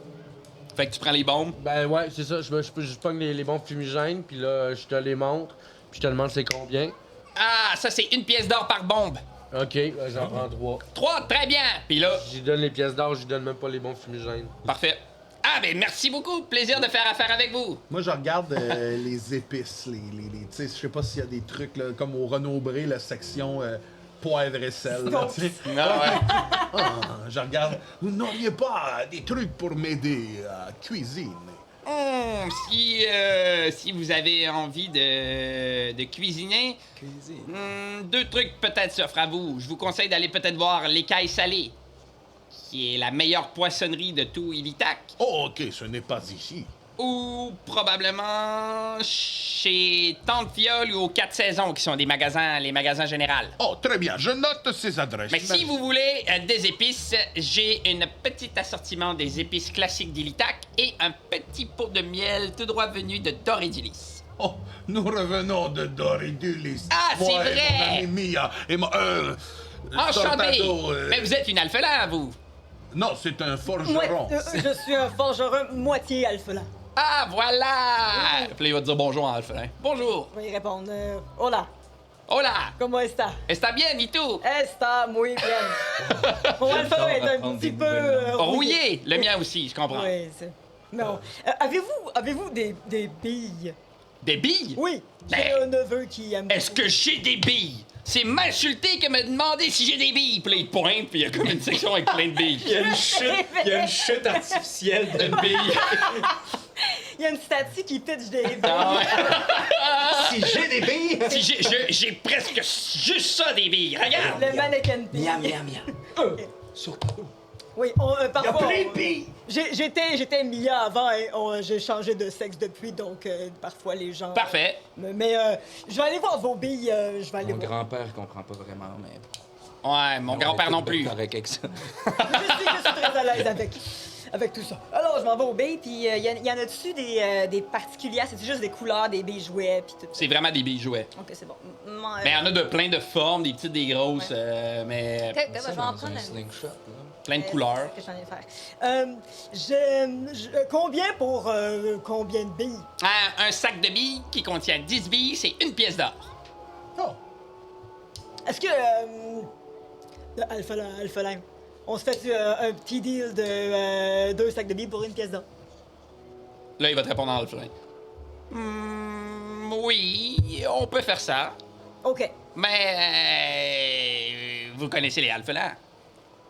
Fait que tu prends les bombes. Ben, ouais, c'est ça. Je pogne les bombes fumigènes, puis là, je te les montre, puis je te demande c'est combien. Ah, ça, c'est 1 pièce d'or par bombe. OK, j'en prends 3. 3, très bien. Puis là, J'y donne les pièces d'or, j'y donne même pas les bombes fumigènes. parfait. Ah, ben merci beaucoup. Plaisir de faire affaire avec vous. Moi, je regarde les épices, tu sais, je sais pas s'il y a des trucs, là, comme au Renaud-Bré, la section poivre et sel, là, tu sais. Ah, je regarde. Vous n'auriez pas des trucs pour m'aider à cuisiner? Si vous avez envie de cuisiner, 2 trucs peut-être s'offrent à vous. Je vous conseille d'aller peut-être voir l'Écaille Salée, qui est la meilleure poissonnerie de tout Illitak. Oh, ok, ce n'est pas ici. Ou probablement chez Tante Fiole ou aux 4 Saisons, qui sont les magasins généraux. Oh, très bien, je note ces adresses. Mais si vous voulez des épices, j'ai une petite assortiment des épices classiques d'Illitak et un petit pot de miel tout droit venu de Dorédulis. Oh, nous revenons de Doridulis. Ah, c'est Moi et vrai! mon ami Mia et mon... Enchanté! Tortado, Mais vous êtes une alphelin, vous! Non, c'est un forgeron. je suis un forgeron moitié alphelin. Ah, voilà! Puis là, il va te dire bonjour en alphelin. Bonjour! Je vais y répondre. Hola, Hola! comment está? Está bien, et tout? Está muy bien. Mon alphelin est un petit peu Rouillé! Le mien aussi, je comprends. Oui, c'est... Non. Avez-vous des billes? Des billes? Oui, j'ai Ben, un neveu qui aime... Est-ce que j'ai des billes? C'est m'insulter que me demander si j'ai des billes. Puis là, il pointe, puis il y a comme une section avec plein de billes. Il y a une chute artificielle de Une bille. Il y a une statue qui pitch des billes. Ah ouais. Si j'ai des billes! Si j'ai presque juste ça, des billes. Regarde! Le mannequin pis. Miam, miam, miam. Surtout. Oui, parfois... plein de billes. J'étais Mia avant et j'ai changé de sexe depuis, donc parfois les gens... Parfait. Mais je vais aller voir vos billes, je vais aller Mon voir. grand-père comprend pas vraiment, mais. Ouais, mon grand-père non plus. Correct avec ça. Je suis très à l'aise avec tout ça. Alors, je m'en vais aux billes, puis il y en a-dessus des particuliers? C'est juste des couleurs, des billes jouets, puis tout ça? C'est vraiment des billes jouets. Ok, c'est bon. Mais il y en a de plein de formes, des petites, des grosses, mais Je vais en Dans prendre un un. slingshot, là. plein de couleurs. C'est ce que j'en ai faire. Combien pour combien de billes? Un sac de billes qui contient 10 billes, c'est 1 pièce d'or. Oh, Est-ce que... Alphelin, on se fait un petit deal de 2 sacs de billes pour 1 pièce d'or? Là, il va te répondre en alphelin. Oui, on peut faire ça. OK. Mais vous connaissez les alphelins.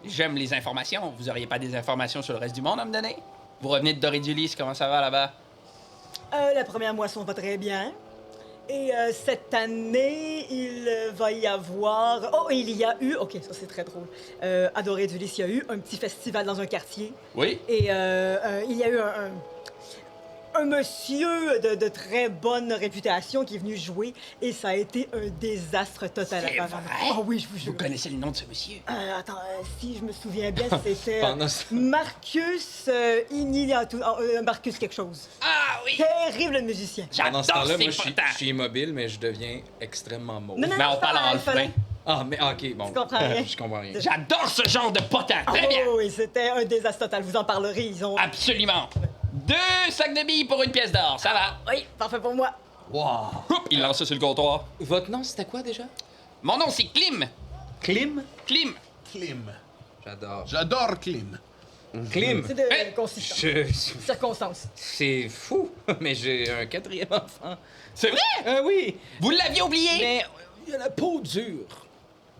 J'aime les informations. Vous auriez pas des informations sur le reste du monde à me donner? Vous revenez de Dorédulis, comment ça va là-bas? La première moisson va très bien. Et cette année, il va y avoir... Oh, il y a eu... OK, ça c'est très drôle. À Dorédulis, il y a eu un petit festival dans un quartier. Oui? Et il y a eu un monsieur de très bonne réputation qui est venu jouer et ça a été un désastre total. C'est apparemment. vrai? Oh oui, je vous Vous jure. connaissez le nom de ce monsieur? Attends, si je me souviens bien, c'était Pendant ce- Marcus Marcus quelque chose. Ah oui! Terrible musicien. Pendant ce J'adore temps-là, ces moi, je potins. suis immobile, mais je deviens extrêmement mauve. Non, non, Mais non, on je parle en alphelin. alphelin. Ah, mais ok, bon. Tu comprends rien. Je comprends rien. J'adore ce genre de potins. Très bien. Oh, oui, c'était un désastre total. Vous en parlerez, ils ont... Absolument. 2 sacs de billes pour 1 pièce d'or, ça va. Oui, parfait pour moi. Wow. Hop, il lance ça sur le comptoir. Votre nom, c'était quoi déjà? Mon nom, c'est Klim. Klim? Klim. Klim. J'adore. J'adore Klim. Clim. C'est de consistance. Circonstance. C'est fou, mais j'ai un 4e enfant. C'est vrai? Oui. Vous l'aviez oublié? Mais il y a la peau dure.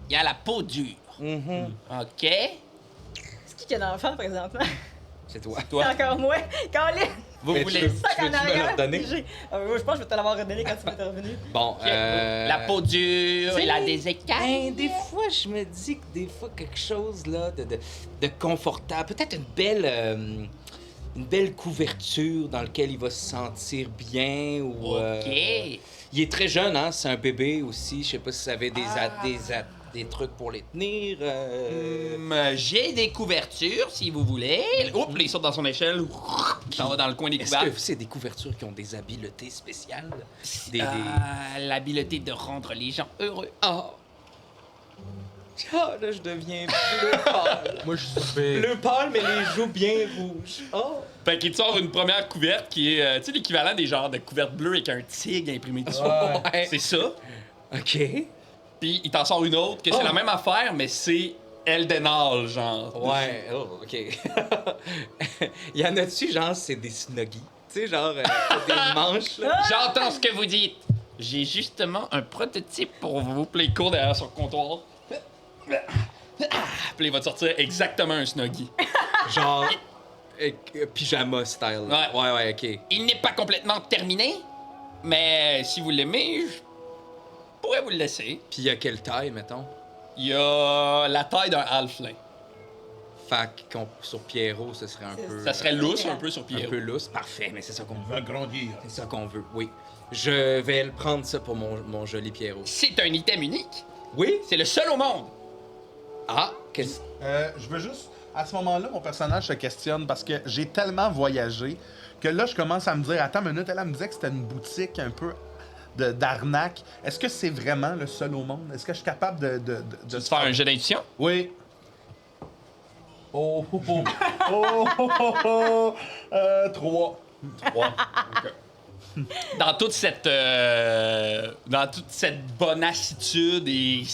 Il y a la peau dure. OK. C'est qui a l'enfant présentement? C'est toi. Toi, C'est encore moi. Colin! vous Mais voulez... tu Sac veux-tu en me le arrière. redonner? Je pense que je vais te l'avoir redonné quand tu vas être revenu. Bon, La peau dure, il a des écailles. des fois, je me dis que des fois, quelque chose là de confortable, peut-être une belle couverture dans laquelle il va se sentir bien ou... OK. Il est très jeune, hein? C'est un bébé aussi. Je sais pas si ça avait des trucs pour les tenir. J'ai des couvertures, si vous voulez. Oups, il saute dans son échelle. Ça va dans le coin des Est-ce couvertes. que c'est des couvertures qui ont des habiletés spéciales? L'habileté de rendre les gens heureux. Ah! Ah, là, je deviens bleu pâle. Moi, je suis Bleu pâle, mais les joues bien rouges. Oh! Fait qu'il te sort une première couverte qui est, tu sais, l'équivalent des genres de couvertes bleues avec un tigre imprimé dessus. Ouais. C'est ça. OK. Puis il t'en sort une autre, que c'est la même affaire, mais c'est Eldenal, genre. Ouais, oh, OK. Y en a-tu, genre, c'est des snuggies? Tu sais, genre, des manches, là? J'entends ce que vous dites. J'ai justement un prototype pour vous. Puis il court derrière son comptoir. Puis il va te sortir exactement un snuggie. Genre, pyjama style. Ouais, OK. Il n'est pas complètement terminé, mais si vous l'aimez, je pourrais vous le laisser. Puis y a quelle taille, mettons? Il y a la taille d'un halfling. Fait sur Pierrot, ce serait un peu... Ça serait lousse un peu sur un Pierrot. peu lousse. Parfait, mais c'est ça qu'on veut. Va grandir. C'est ça qu'on veut, oui. Je vais le prendre, ça, pour mon joli Pierrot. C'est un item unique. Oui? C'est le seul au monde. Ah, qu'est-ce... Je veux juste... À ce moment-là, mon personnage se questionne parce que j'ai tellement voyagé que là, je commence à me dire... Attends une minute, elle me disait que c'était une boutique un peu d'arnaque. Est-ce que c'est vraiment le seul au monde? Est-ce que je suis capable de Tu veux te faire un jeu d'intuition? Oui. Oh, oh, oh, oh, oh, oh, oh. 3. Dans toute cette bonassitude et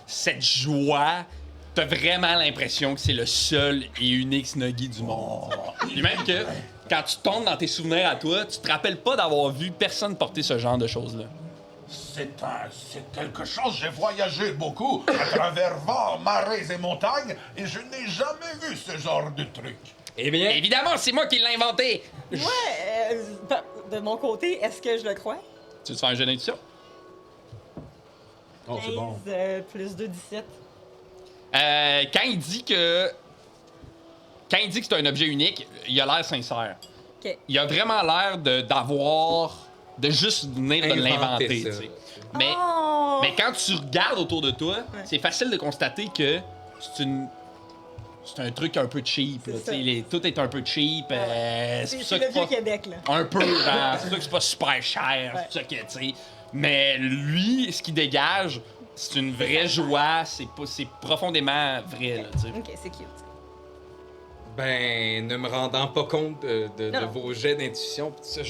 cette joie, t'as vraiment l'impression que c'est le seul et unique snuggie du monde. Puis même que quand tu tombes dans tes souvenirs à toi, tu te rappelles pas d'avoir vu personne porter ce genre de choses-là. C'est quelque chose. J'ai voyagé beaucoup à travers vents, marées et montagnes et je n'ai jamais vu ce genre de truc. Eh bien... Évidemment, c'est moi qui l'ai inventé. Ouais, de mon côté, est-ce que je le crois? Tu veux te faire un jeu d'intuition? Oh, c'est bon. 15 plus 2, 17. Quand il dit que c'est un objet unique, il a l'air sincère. OK. Il a vraiment l'air de juste venir de l'inventer, ça. tu sais. Mais, Oh! mais quand tu regardes autour de toi, Ouais. c'est facile de constater que c'est un truc un peu cheap. Là, C'est ça. tu sais, tout est un peu cheap. c'est C'est pour ça le que vieux pas- Québec, là. un peu, genre, c'est pour ça que c'est pas super cher. Ouais. C'est pour ça que, tu sais. Mais lui, ce qu'il dégage, c'est une vraie joie. C'est profondément vrai, là, tu sais. OK, c'est cute. Ben, ne me rendant pas compte de Non. vos jets d'intuition, pis ça,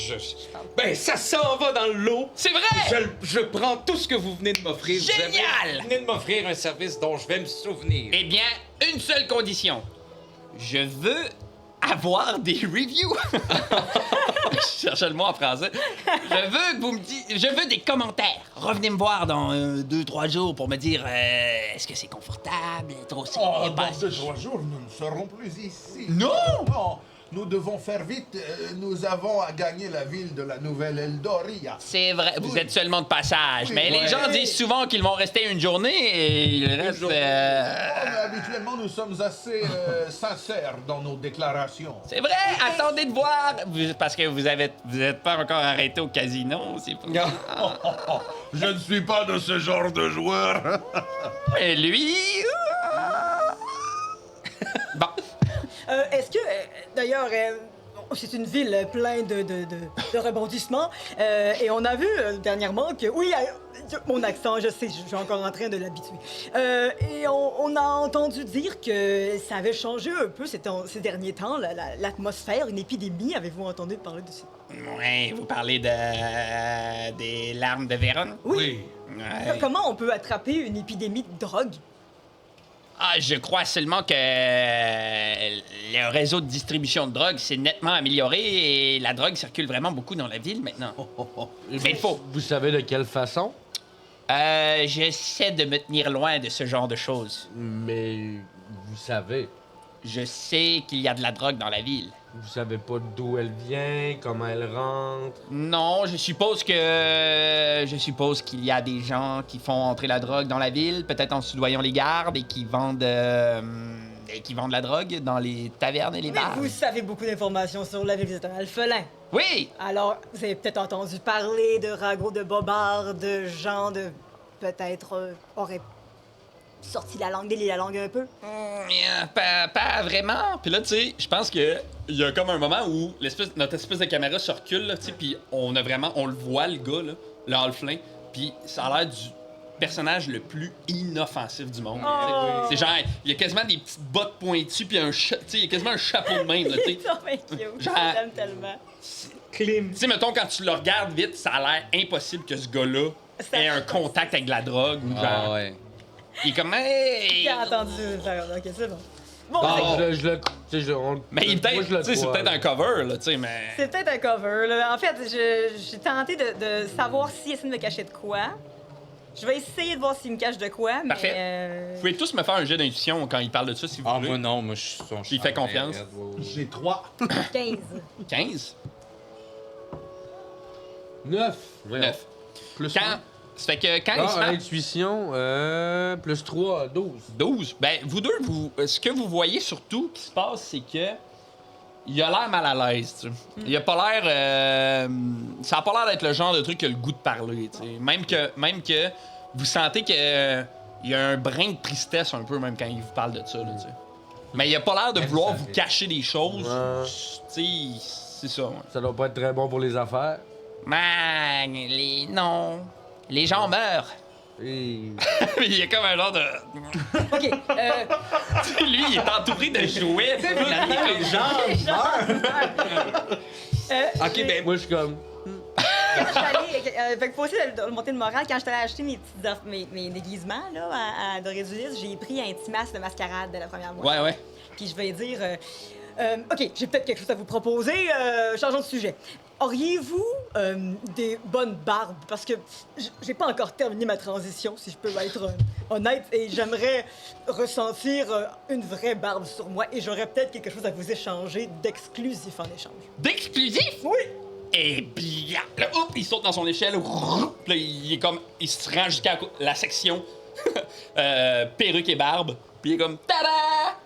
ben, ça s'en va dans l'eau! C'est vrai! Je prends tout ce que vous venez de m'offrir. Génial! Vous venez de m'offrir un service dont je vais me souvenir. Eh bien, une seule condition. Je veux avoir des reviews. Je cherchais le mot en français. Je veux que vous me dites... Je veux des commentaires. Revenez me voir dans 2-3 jours pour me dire est-ce que c'est confortable, trop serré, Oh, pas dans assez 2-3 jours, nous ne serons plus ici. Non! Non, nous devons faire vite. Nous avons à gagner la ville de la Nouvelle Eldoria. C'est vrai, vous Oui. êtes seulement de passage. Oui, mais les ouais. gens disent souvent qu'ils vont rester une journée et ils restent... Oh, mais habituellement, nous sommes assez sincères dans nos déclarations. C'est vrai, attendez de voir. Parce que vous êtes pas encore arrêté au casino, c'est pas... Je ne suis pas de ce genre de joueur. Et lui... Bon. Est-ce que, d'ailleurs, c'est une ville pleine de rebondissements. Et on a vu dernièrement que, oui, mon accent, je sais, je suis encore en train de l'habituer. Et on a entendu dire que ça avait changé un peu ces derniers temps, l'atmosphère, une épidémie. Avez-vous entendu parler de ça? Ouais, vous parlez des larmes de Vérone? Oui. Ouais. Comment on peut attraper une épidémie de drogue? Ah, je crois seulement que le un réseau de distribution de drogue s'est nettement amélioré et la drogue circule vraiment beaucoup dans la ville maintenant. Mais il faut. Vous savez de quelle façon? J'essaie de me tenir loin de ce genre de choses. Mais vous savez. Je sais qu'il y a de la drogue dans la ville. Vous savez pas d'où elle vient, comment elle rentre. Non, je suppose qu'il y a des gens qui font entrer la drogue dans la ville, peut-être en soudoyant les gardes et qui vendent la drogue dans les tavernes et les Mais bars. vous savez beaucoup d'informations sur la ville, vous êtes un alphelin. Oui! Alors, vous avez peut-être entendu parler de ragots de bobards, de gens de... peut-être auraient sorti la langue, délié la langue un peu. Pas vraiment. Puis là, tu sais, je pense que il y a comme un moment où notre espèce de caméra se recule, là, tu sais, puis on le voit, le gars, là, le halfling, puis ça a l'air du personnage le plus inoffensif du monde. Oh. C'est genre, il y a quasiment des petites bottes pointues, puis il y a quasiment un chapeau de même, là, tu sais. C'est trop cute, Genre- je l'aime tellement. Tu sais, mettons, quand tu le regardes vite, ça a l'air impossible que ce gars-là ait un contact avec la drogue ou genre. Ah ouais. Il est comme, hey! J'ai entendu faire. Ok, c'est bon. Bon, Ah, c'est- je le. Tu sais, Mais il est moi, je peut-être, le tu sais, c'est crois, peut-être là. un cover, là, tu sais, mais. c'est peut-être un cover. Là. En fait, j'ai tenté de savoir s'il essaie de me cacher de quoi. Je vais essayer de voir s'il me cache de quoi, mais... Parfait. Vous pouvez tous me faire un jet d'intuition quand il parle de ça, si vous Ah, voulez. moi non, moi je suis son Il fait confiance. J'ai 3. 15. 15? 9. 9. Plus Quand... Ça fait que quand il se Ah, fait intuition, plus 3, 12. 12, ben, vous deux, ce que vous voyez surtout qui se passe, c'est que il a l'air mal à l'aise, tu sais. Il a pas l'air... ça a pas l'air d'être le genre de truc qui a le goût de parler, tu sais. Même que vous sentez que il y a un brin de tristesse un peu, même quand il vous parle de ça, là, tu sais. Mais il a pas l'air de vouloir vous cacher des choses. Ouais. Tu sais, c'est ça, ouais. Ça doit pas être très bon pour les affaires. Man, non. Les gens meurent. Et... Il y a comme un genre de... OK, Lui, il est entouré de jouets. Les gens OK, ben Moi, je suis comme. quand je suis allée... fait que pour essayer de monter le moral, quand je suis allée acheter mes déguisements là, à Doré du Lys, j'ai pris un petit masque de mascarade de la première mois. Ouais, ouais. Puis je vais dire... OK, j'ai peut-être quelque chose à vous proposer. Changeons de sujet. Auriez-vous des bonnes barbes? Parce que j'ai pas encore terminé ma transition, si je peux être honnête, et j'aimerais ressentir une vraie barbe sur moi, et j'aurais peut-être quelque chose à vous échanger d'exclusif en échange. D'exclusif? Oui! Et bien, là, hop, il saute dans son échelle. Puis là, il se rend jusqu'à la section perruque et barbe. Puis il est comme tada!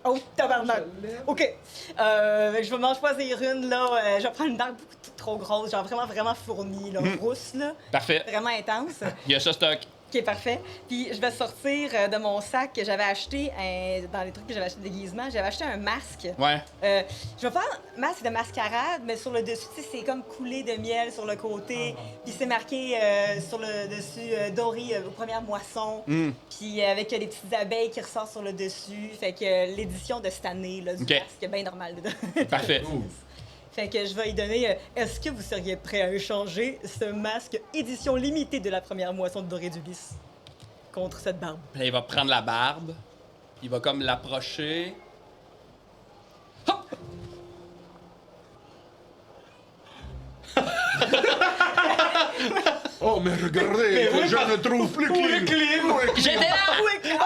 Oh, tabarnak! OK. Je vais m'en choisir une, là. Je vais prendre une barbe beaucoup trop grosse, genre vraiment fournie, là, rousse, là. Parfait. Vraiment intense. Il y a ça stock. OK, parfait. Puis je vais sortir de mon sac que j'avais acheté, dans les trucs que j'avais acheté de déguisement, j'avais acheté un masque. Ouais. Je vais faire un masque de mascarade, mais sur le dessus, tu sais, c'est comme coulé de miel sur le côté. Puis c'est marqué sur le dessus doré aux premières moissons. Mm. Puis avec des petites abeilles qui ressortent sur le dessus. Fait que l'édition de cette année, là, du OK. masque, est bien normal dedans. Parfait. Fait que je vais y donner. Est-ce que vous seriez prêt à échanger ce masque édition limitée de la première moisson de Doré du Lys contre cette barbe? Puis là, il va prendre la barbe. Il va comme l'approcher. Hop! Oh, mais regardez, je ne trouve plus Clim. J'étais là!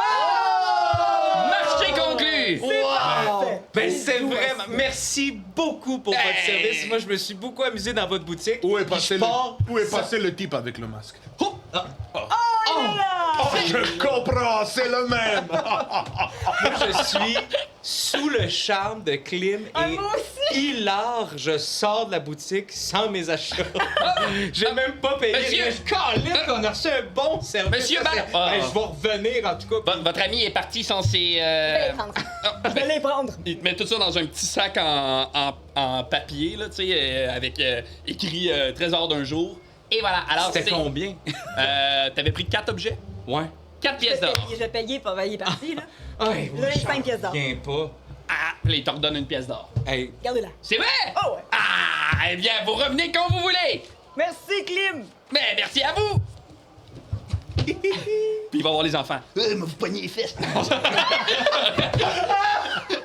Marché conclu! Parfait. Ben c'est vraiment. Merci beaucoup pour votre service. Moi, je me suis beaucoup amusé dans votre boutique. Où est Puis passé, je pars- où est passé le type avec le masque? Là! Je comprends, c'est le même. Moi, je suis sous le charme de Klim Ah, et moi aussi! hilar, je sors de la boutique sans mes achats. J'ai même pas payé. Monsieur! Je calme qu'on a reçu un bon service. Monsieur Ça, Bar- c'est- Ah. Ben, je vais revenir en tout cas. Votre ami est parti sans ses... Je vais les prendre. Je vais les prendre. Il te met tout ça dans un petit sac en papier, là, tu sais, avec écrit Trésor d'un jour. Et voilà. Alors, C'était combien? T'avais pris 4 objets? Ouais. 4 pièces d'or. Je vais payer, pas il est parti, là. Hey, Je vais donner 5 pièces d'or. Viens pas. Ah, puis là, il te redonne une pièce d'or. Hey, Gardez-la. C'est vrai? Oh ouais. Ah, eh bien, vous revenez quand vous voulez. Merci, Klim! Mais merci à vous. Puis il va voir les enfants. Mais vous pognez les fesses.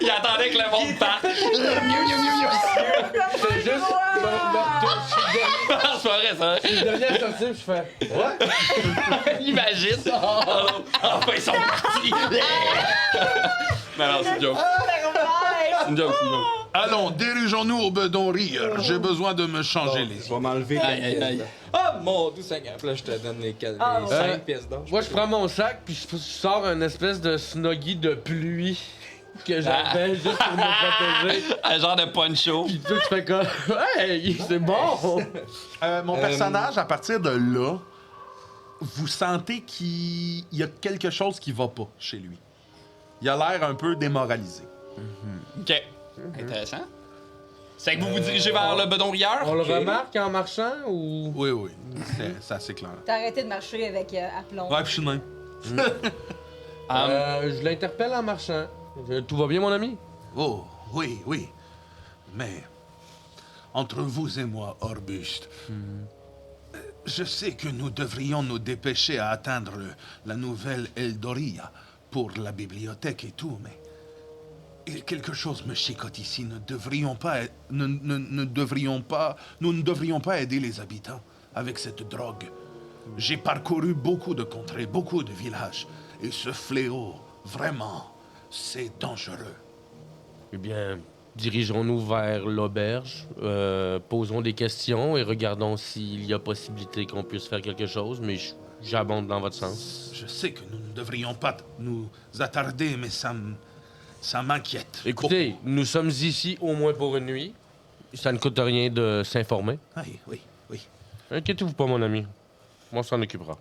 Il attendait que le monde parte. C'est juste, je C'est pas vrai, ça. suis le dernier à sortir, puis je fais. Ouais? Imagine. Enfin, ils sont partis. Non, c'est une joke. C'est une joke, c'est une joke. Allons, dirigeons-nous au bedon rire. J'ai besoin de me changer les Je vais m'enlever Aïe, aïe, aïe. Oh mon Dieu Seigneur! Puis là, je te donne les 5 pièces d'or. Moi, je prends mon sac, puis je sors une espèce de snuggie de pluie que j'avais juste pour me protéger. Un genre de poncho. Puis toi, tu fais comme. Hey, c'est bon! Mon personnage, à partir de là, vous sentez qu'il y a quelque chose qui va pas chez lui. Il a l'air un peu démoralisé. OK. Intéressant. C'est que vous vous dirigez vers le bedon rieur? On le remarque en marchant ou. Oui, oui. C'est assez clair. T'as arrêté de marcher avec aplomb. Ouais, puis je suis nain. Je l'interpelle en marchant. Tout va bien, mon ami? Oh, oui, oui. Mais, entre vous et moi, Orbuste, je sais que nous devrions nous dépêcher à atteindre la nouvelle Eldoria pour la bibliothèque et tout, mais quelque chose me chicote ici. Nous ne devrions pas aider les habitants avec cette drogue. J'ai parcouru beaucoup de contrées, beaucoup de villages, et ce fléau, vraiment, c'est dangereux. Eh bien, dirigeons-nous vers l'auberge, posons des questions et regardons s'il y a possibilité qu'on puisse faire quelque chose, mais j'abonde dans votre sens. Je sais que nous ne devrions pas nous attarder, mais ça m'inquiète. Écoutez, nous sommes ici au moins pour une nuit. Ça ne coûte rien de s'informer. Oui, oui, oui. Inquiétez-vous pas, mon ami. Moi, on s'en occupera.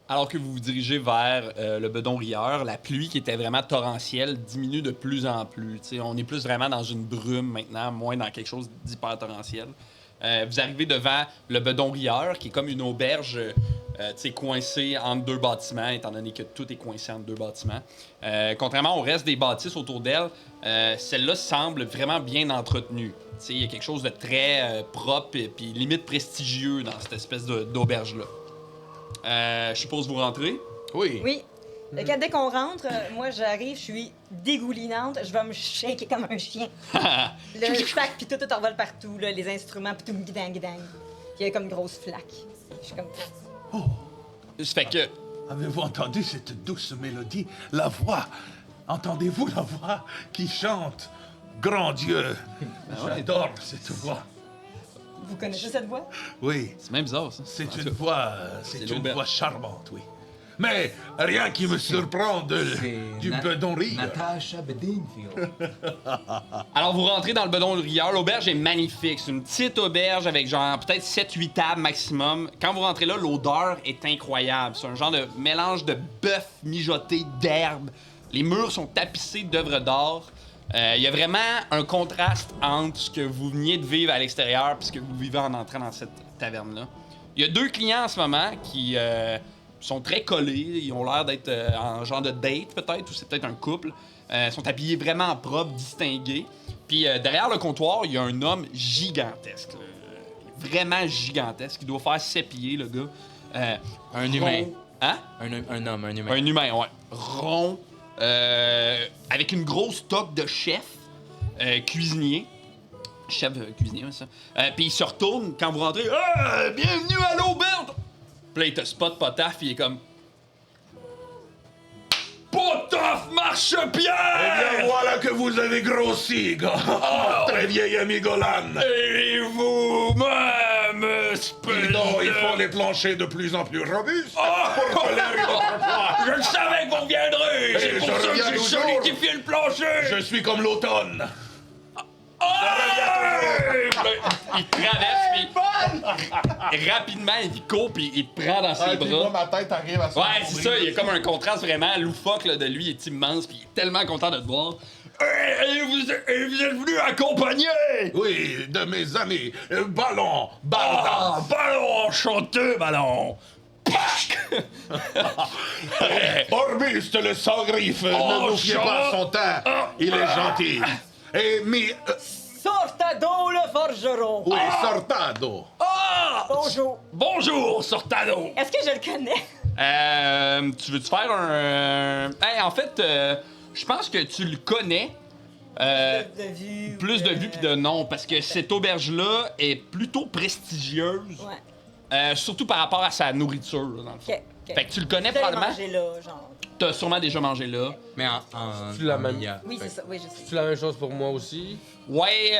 Alors que vous vous dirigez vers le bedon rieur, la pluie qui était vraiment torrentielle diminue de plus en plus. T'sais, on est plus vraiment dans une brume maintenant, moins dans quelque chose d'hyper torrentiel. Vous arrivez devant le bedon rieur, qui est comme une auberge coincée entre deux bâtiments, étant donné que tout est coincé entre deux bâtiments. Contrairement au reste des bâtisses autour d'elle, celle-là semble vraiment bien entretenue. Il y a quelque chose de très propre et puis limite prestigieux dans cette espèce d'auberge-là. Je suppose vous rentrez? Oui. Oui. Dès qu'on rentre, moi j'arrive, je suis dégoulinante, je vais me shaker comme un chien. Le sac puis tout envole partout, là, les instruments puis tout guidang. Il y a comme une grosse flaque. Je suis comme. Ça fait que Avez-vous entendu cette douce mélodie? La voix. Entendez-vous la voix qui chante? Grand Dieu. J'adore cette voix. Vous connaissez cette voix? Oui. c'est même bizarre, ça. C'est En tout une cas. voix, l'auberge. charmante, oui. Mais rien qui me surprend du bedon rire. Natasha Bedingfield. Alors, vous rentrez dans le bedon rieur. L'auberge est magnifique. C'est une petite auberge avec genre peut-être 7-8 tables maximum. Quand vous rentrez là, l'odeur est incroyable. C'est un genre de mélange de bœuf mijoté d'herbe. Les murs sont tapissés d'œuvres d'art. Il y a vraiment un contraste entre ce que vous veniez de vivre à l'extérieur et ce que vous vivez en entrant dans cette taverne-là. Il y a 2 clients en ce moment qui sont très collés. Ils ont l'air d'être en genre de date, peut-être, ou c'est peut-être un couple. Ils sont habillés vraiment propres, distingués. Puis derrière le comptoir, il y a un homme gigantesque. Vraiment gigantesque. Il doit faire 7 pieds, le gars. Un humain. Hein? Un homme, un humain. Un humain, ouais. Rond, avec une grosse toque de chef, cuisinier. Chef cuisinier, ouais, ça. Puis il se retourne quand vous rentrez. Ah, bienvenue à l'auberge! Puis là, il te spot Potaf, puis il est comme. Potaf Marche-Pierre! Eh bien, voilà que vous avez grossi, gars. Très vieil ami Golan. Et vous-même, espèce Dis donc, ils de- font les planchers de plus en plus robustes. Oh! Je le savais que vous reviendrez! Et C'est pour je ça que reviens j'ai toujours. solidifié le plancher! Je suis comme l'automne. Il te traverse, puis rapidement, il court, puis il te prend dans ses bras. ma tête arrive à Ouais, c'est ça, il y a comme un contraste vraiment loufoque là, de lui, il est immense, puis il est tellement content de te voir. Et vous êtes venu accompagner! Oui, de mes amis. Ballon, Ah, Balda. ballon enchanté, ballon! Pac! Orbuste le sans-griffe, ne vous fiez pas à son teint. Il est gentil. Et Sortado le forgeron! oui, sortado. Bonjour! Bonjour, Sortado! Est-ce que je le connais? Tu veux-tu faire un... Hey, en fait, je pense que tu le connais, De vue. Plus de vues puis de noms, parce que cette auberge-là est plutôt prestigieuse, Ouais. surtout par rapport à sa nourriture, là, dans le fond. Ok. Fait que tu le connais J'allais probablement, manger là, genre. t'as sûrement déjà mangé là. Mais en Tu la même. meilleur. Oui, c'est ça. Oui, je sais. C'est la même chose pour moi aussi. Ouais,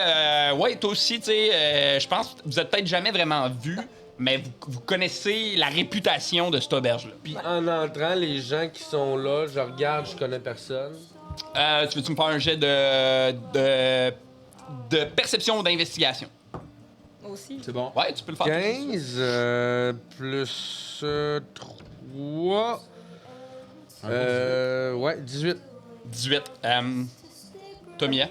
toi aussi, tu sais, je pense que vous êtes peut-être jamais vraiment vu, mais vous connaissez la réputation de cette auberge-là. Puis en entrant, les gens qui sont là, je regarde, je connais personne. Tu veux-tu me faire un jet de perception ou d'investigation? Moi aussi. C'est bon. Ouais, tu peux le faire. 15 plus 3. Ouais, 18. 18. Tomia?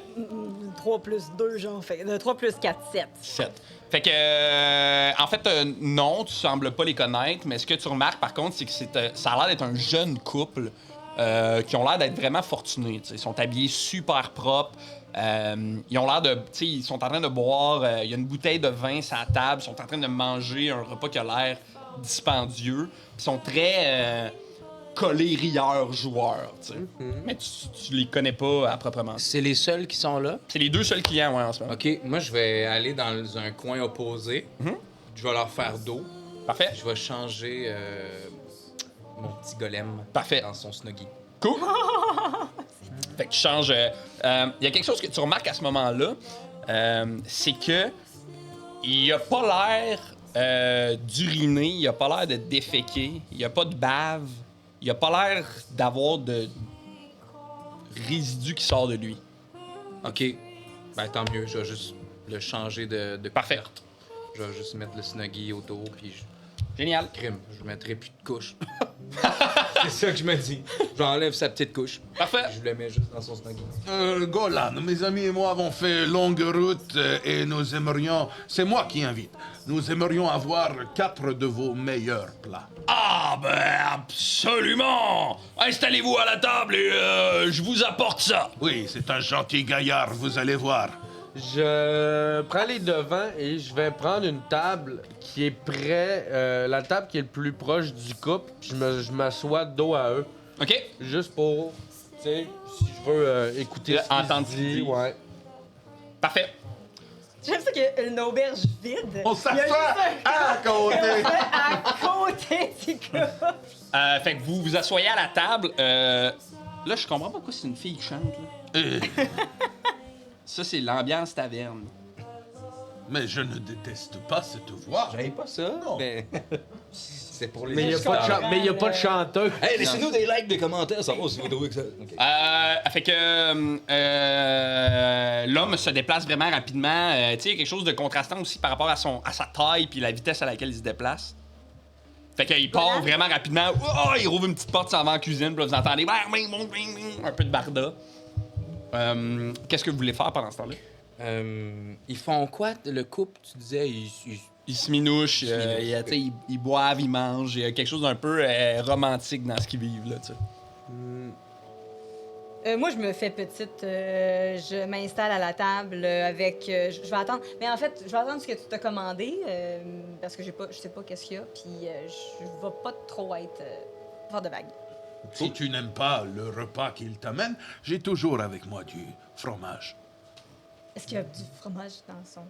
3 plus 2, genre. Fait, 3 plus 4, 7. 7. Fait que, en fait, non, tu sembles pas les connaître, mais ce que tu remarques, par contre, c'est que ça a l'air d'être un jeune couple qui ont l'air d'être vraiment fortunés. T'sais. Ils sont habillés super propres. Ils ont l'air de... T'sais, ils sont en train de boire... Il y a une bouteille de vin sur la table. Ils sont en train de manger un repas qui a l'air dispendieux. Ils sont très... collés, rieurs, joueurs, tu sais. Mais tu les connais pas à proprement dit. C'est les seuls qui sont là? C'est les deux seuls clients, ouais, en ce moment. OK, moi, je vais aller dans un coin opposé. Je vais leur faire d'eau. Parfait. Je vais changer mon petit golem Parfait. dans son snuggie. Cool. Fait que tu changes. Il y a quelque chose que tu remarques à ce moment-là, c'est que il a pas l'air d'uriner, il a pas l'air de déféquer, il a pas de bave, il a pas l'air d'avoir de résidu qui sort de lui. OK. Ben, tant mieux. Je vais juste le changer de Parfait. couverte. Je vais juste mettre le snuggie autour, puis Génial. crime. Je mettrai plus de couche. C'est ça que je me dis. J'enlève sa petite couche. Parfait. Je le mets juste dans son snuggie. Golan, mes amis et moi avons fait longue route et nous aimerions... C'est moi qui invite. Nous aimerions avoir 4 de vos meilleurs plats. Ah ben absolument. Installez-vous à la table et je vous apporte ça. Oui, c'est un gentil gaillard, vous allez voir. Je prends les devants et je vais prendre une table qui est près, la table qui est le plus proche du couple. Puis je m'assois dos à eux, OK. juste pour, tu sais, si je veux écouter ce qu'ils Entendre se ce qu'il disent, dit. ouais. Parfait. J'aime ça qu'il y a une auberge vide. On s'assoit à côté. À côté du gars. Fait que vous vous asseyez à la table. Là, je comprends pas pourquoi c'est une fille qui chante. Là. Ça, c'est l'ambiance taverne. Mais je ne déteste pas cette voix. J'avais pas ça, mais... C'est pour les Mais il n'y a, pas de chanteur. Hey, laissez-nous des likes, des commentaires, ça va si vous trouvez que ça... OK. Fait que l'homme se déplace vraiment rapidement. Tu sais, il y a quelque chose de contrastant aussi par rapport à sa taille puis la vitesse à laquelle il se déplace. Fait qu'il part vraiment rapidement. Oh, il rouvre une petite porte, s'en va en cuisine, puis là, vous entendez un peu de barda. Qu'est-ce que vous voulez faire pendant ce temps-là? Ils font quoi, le couple? Tu disais, Ils se minouchent, ils boivent, ils mangent. Il y a quelque chose d'un peu romantique dans ce qu'ils vivent, là, tu sais. Moi, je me fais petite. Je m'installe à la table avec. Je vais attendre. Mais en fait, je vais attendre ce que tu t'as commandé parce que je sais pas qu'est-ce qu'il y a. Puis je vais pas trop être fort de vague. Si tu n'aimes pas le repas qu'il t'amène, j'ai toujours avec moi du fromage. Est-ce qu'il y a du fromage dans son.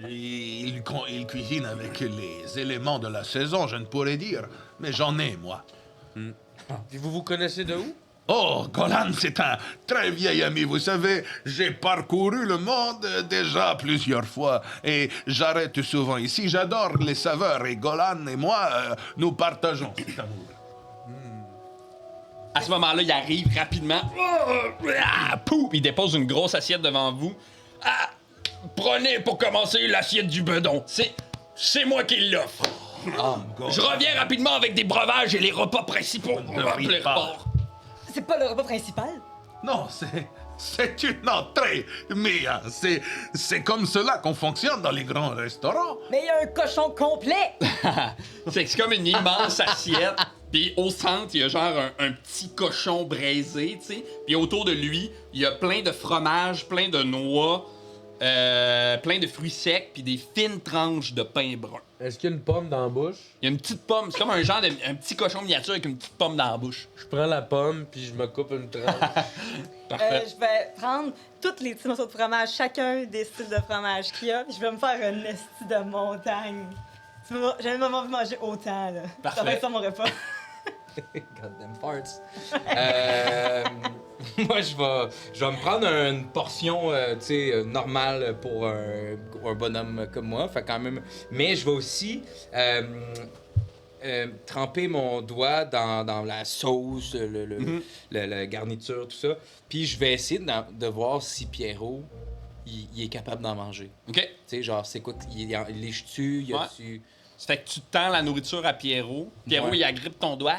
Il cuisine avec les éléments de la saison, je ne pourrais dire, mais j'en ai, moi. Puis vous connaissez de où? Oh, Golan, c'est un très vieil ami, vous savez, j'ai parcouru le monde déjà plusieurs fois et j'arrête souvent ici. J'adore les saveurs et Golan et moi, nous partageons cet amour. À ce moment-là, il arrive rapidement. Pouf! Il dépose une grosse assiette devant vous. Ah, prenez pour commencer l'assiette du bedon. C'est moi qui l'offre. Je reviens rapidement avec des breuvages et les repas principaux. ris pas. C'est pas le repas principal? Non, c'est une entrée, mais c'est comme cela qu'on fonctionne dans les grands restaurants. Mais il y a un cochon complet! C'est comme une immense assiette. Puis au centre, il y a genre un petit cochon braisé, tu sais. Puis autour de lui, il y a plein de fromages, plein de noix. plein de fruits secs puis des fines tranches de pain brun. Est-ce qu'il y a une pomme dans la bouche? Il y a une petite pomme, c'est comme un genre de un petit cochon miniature avec une petite pomme dans la bouche. Je prends la pomme, puis je me coupe une tranche. Parfait. Je vais prendre tous les petits morceaux de fromage, chacun des styles de fromage qu'il y a, puis je vais me faire un esti de montagne. J'ai jamais vraiment vu manger autant, là. Parfait. Ça va être ça mon repas. Goddamn farts. Moi, je vais me prendre une portion, tu sais, normale pour un bonhomme comme moi. Fait quand même. Mais je vais aussi tremper mon doigt dans la sauce, la garniture, tout ça. Puis je vais essayer de voir si Pierrot, il est capable d'en manger. OK. Tu sais, genre, c'est quoi? Il lèche-tu? Il a-tu... Ça fait que tu tends la nourriture à Pierrot. Pierrot, Ouais. il agrippe ton doigt.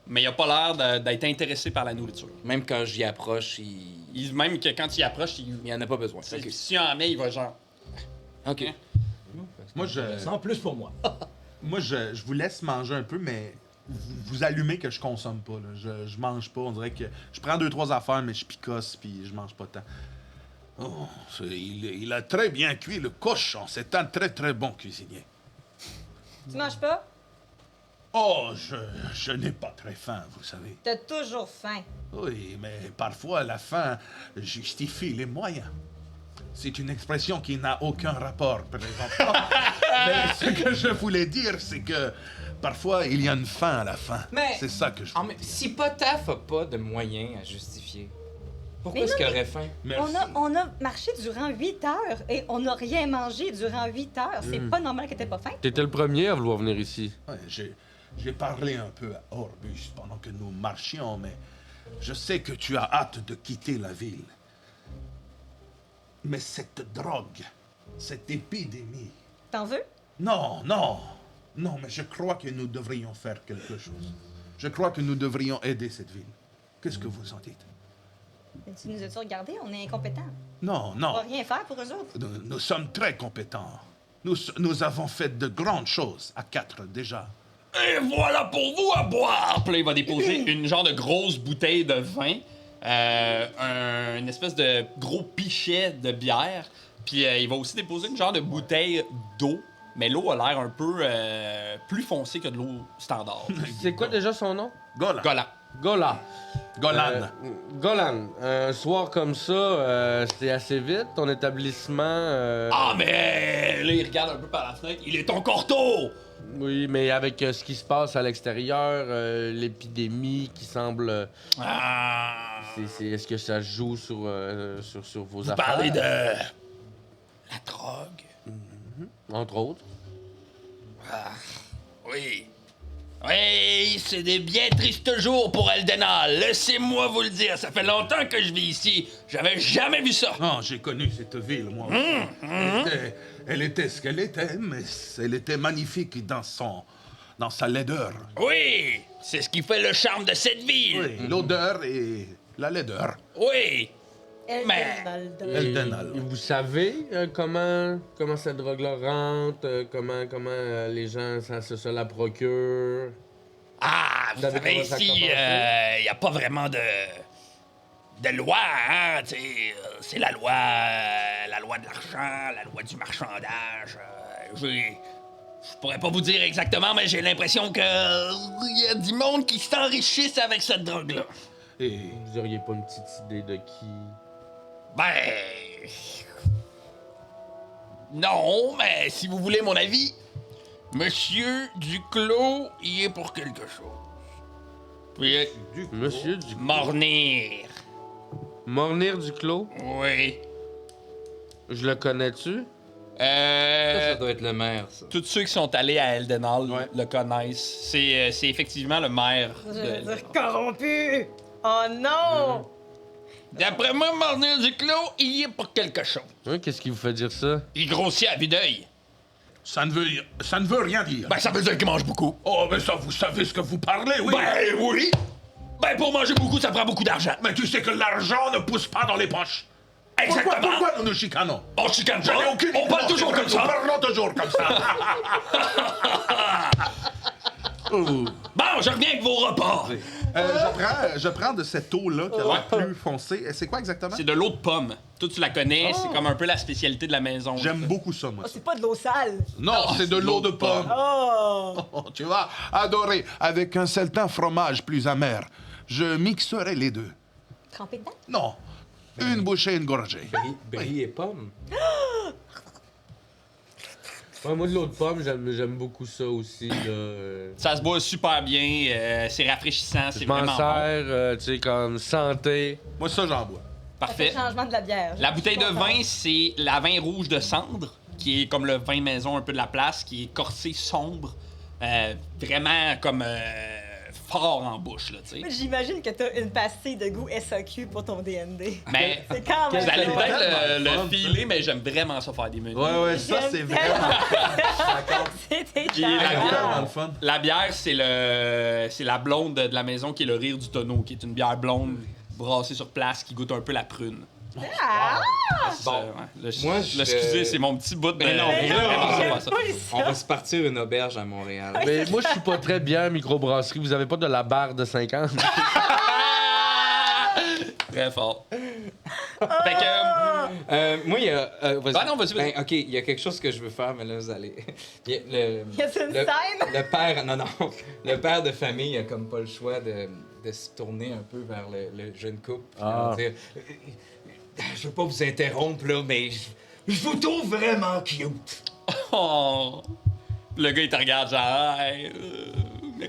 Mais il a pas l'air d'être intéressé par la nourriture. Même quand j'y approche, Même que quand il approche, il en a pas besoin. Ok. si il en met, il va genre... OK. Moi, Sans plus pour moi. Moi, je vous laisse manger un peu, mais vous allumez que je consomme pas. Là. Je mange pas. On dirait que je prends 2-3 affaires, mais je picosse puis je mange pas tant. Oh, il a très bien cuit le cochon. C'est un très très bon cuisinier. Tu manges pas? Oh, je n'ai pas très faim, vous savez. T'as toujours faim. Oui, mais parfois la faim justifie les moyens. C'est une expression qui n'a aucun rapport, par exemple. Mais ce que je voulais dire, c'est que parfois il y a une fin à la fin. Mais- C'est ça que je voulais dire. Si Potaf a pas de moyens à justifier, pourquoi Mais est-ce non, qu'il aurait faim? Merci. On a marché durant 8 heures et on n'a rien mangé durant 8 heures. C'est pas normal que t'aies pas faim. T'étais le premier à vouloir venir ici. Ouais, j'ai parlé un peu à Orbus pendant que nous marchions, mais je sais que tu as hâte de quitter la ville. Mais cette drogue, cette épidémie... T'en veux? Non, mais je crois que nous devrions faire quelque chose. Je crois que nous devrions aider cette ville. Qu'est-ce que vous en dites? Mais tu nous as-tu regardé? On est incompétents. Non, On non. va rien faire pour eux autres. Nous sommes très compétents. Nous avons fait de grandes choses à 4 déjà. Et voilà pour vous à boire! Puis là, il va déposer une genre de grosse bouteille de vin, une espèce de gros pichet de bière, puis il va aussi déposer une genre de bouteille d'eau, mais l'eau a l'air un peu plus foncée que de l'eau standard. C'est quoi déjà son nom? Golan. Golan. Gola. Golan. Golan, un soir comme ça, c'était assez vite, ton établissement... Ah, mais là, il regarde un peu par la fenêtre. Il est encore tôt! Oui, mais avec ce qui se passe à l'extérieur, l'épidémie qui semble... Ah! Est-ce que ça joue sur vos Vous affaires? parlez de la drogue? Entre autres. Oui. Oui, c'est des bien tristes jours pour Eldenal. Laissez-moi vous le dire, ça fait longtemps que je vis ici. J'avais jamais vu ça. Oh, j'ai connu cette ville, moi. Elle était ce qu'elle était, mais elle était magnifique dans sa laideur. Oui, c'est ce qui fait le charme de cette ville. Oui, l'odeur et la laideur. Oui. Mais- Eldenal. Et vous savez comment cette drogue-là rentre, comment les gens se la procurent? Ah, vous David, savez, comment ça ici, commence? il n'y a pas vraiment de loi, hein. Tu sais, c'est la loi de l'argent, la loi du marchandage. Je pourrais pas vous dire exactement, mais j'ai l'impression que il y a du monde qui s'enrichissent avec cette drogue-là. Et Vous auriez pas une petite idée de qui? Ben... Non, mais si vous voulez mon avis, Monsieur Duclos y est pour quelque chose. Puis, Monsieur du Mornir. Mornir du Clos? Oui. Je le connais-tu? Ça doit être le maire, ça. Tous ceux qui sont allés à Eldenal Ouais. le connaissent. C'est effectivement le maire Je de veux Eldenal. dire corrompu! Oh non! D'après moi, Mornir Duclos y est pour quelque chose. Hein, qu'est-ce qui vous fait dire ça? Il grossit à vue d'œil. ça ne veut rien dire. Ben, ça veut dire qu'il mange beaucoup. Oh, mais ça, vous savez ce que vous parlez, oui. Ben, oui. Ben, pour manger beaucoup, ça prend beaucoup d'argent. Mais tu sais que l'argent ne pousse pas dans les poches. Exactement. Pourquoi nous nous chicanons? On chicane J'en ai pas. aucune On idée. parle Non, toujours c'est comme vrai, ça. Nous parlons toujours comme ça. Bon, je reviens avec vos repas. Je prends de cette eau-là qui a l'air plus foncée. C'est quoi exactement? C'est de l'eau de pomme. Toi, tu la connais, c'est comme un peu la spécialité de la maison. J'aime beaucoup ça, moi. Oh, c'est pas de l'eau sale. Non, c'est de l'eau de pomme. Oh! Oh, tu vas adorer avec un certain fromage plus amer. Je mixerai les deux. Trempé dedans? Non, une bouchée, une gorgée. Brie et pomme. Ouais, moi, de l'eau de pomme, j'aime beaucoup ça aussi. Là. Ça se boit super bien, c'est rafraîchissant, c'est Je m'en vraiment bon. sers, tu sais, comme santé. Moi, ça, j'en bois. Ça fait Parfait. le changement de la bière. La bouteille Je de suis contente. vin, c'est la vin rouge de cendre, qui est comme le vin maison un peu de la place, qui est corsé sombre, vraiment comme fort en bouche, là, tu sais. J'imagine que t'as une pastille de goût SAQ pour ton D&D. Mais C'est quand même... vous allez Ouais, peut-être le fun, filer, mais j'aime vraiment ça faire des menus. Ouais, ça, c'est vraiment C'était Puis la écœurant. bière, le fun. la bière, c'est la blonde de la maison qui est le rire du tonneau, qui est une bière blonde brassée sur place qui goûte un peu la prune. Ah! Bon, Moi, excusez, c'est mon petit bout de. Ben non, mais vraiment là, ça J'aime faire ça. pas On ça. va se partir une auberge à Montréal. Mais moi, je suis pas très bien microbrasserie. Vous avez pas de la barre de 50? Très fort. Fait que. Moi, il y a. Vas-y. Ah non, vas-y, vas-y. Ben, OK, il y a quelque chose que je veux faire, mais là, vous allez. Il y a Y a-t-il une scène? Le père. Non, non. Le père de famille a comme pas le choix de se tourner un peu vers le jeune couple. Puis Ah. dire, je veux pas vous interrompre, là, mais je vous trouve vraiment cute. Oh. Le gars, il te regarde, genre. Hey,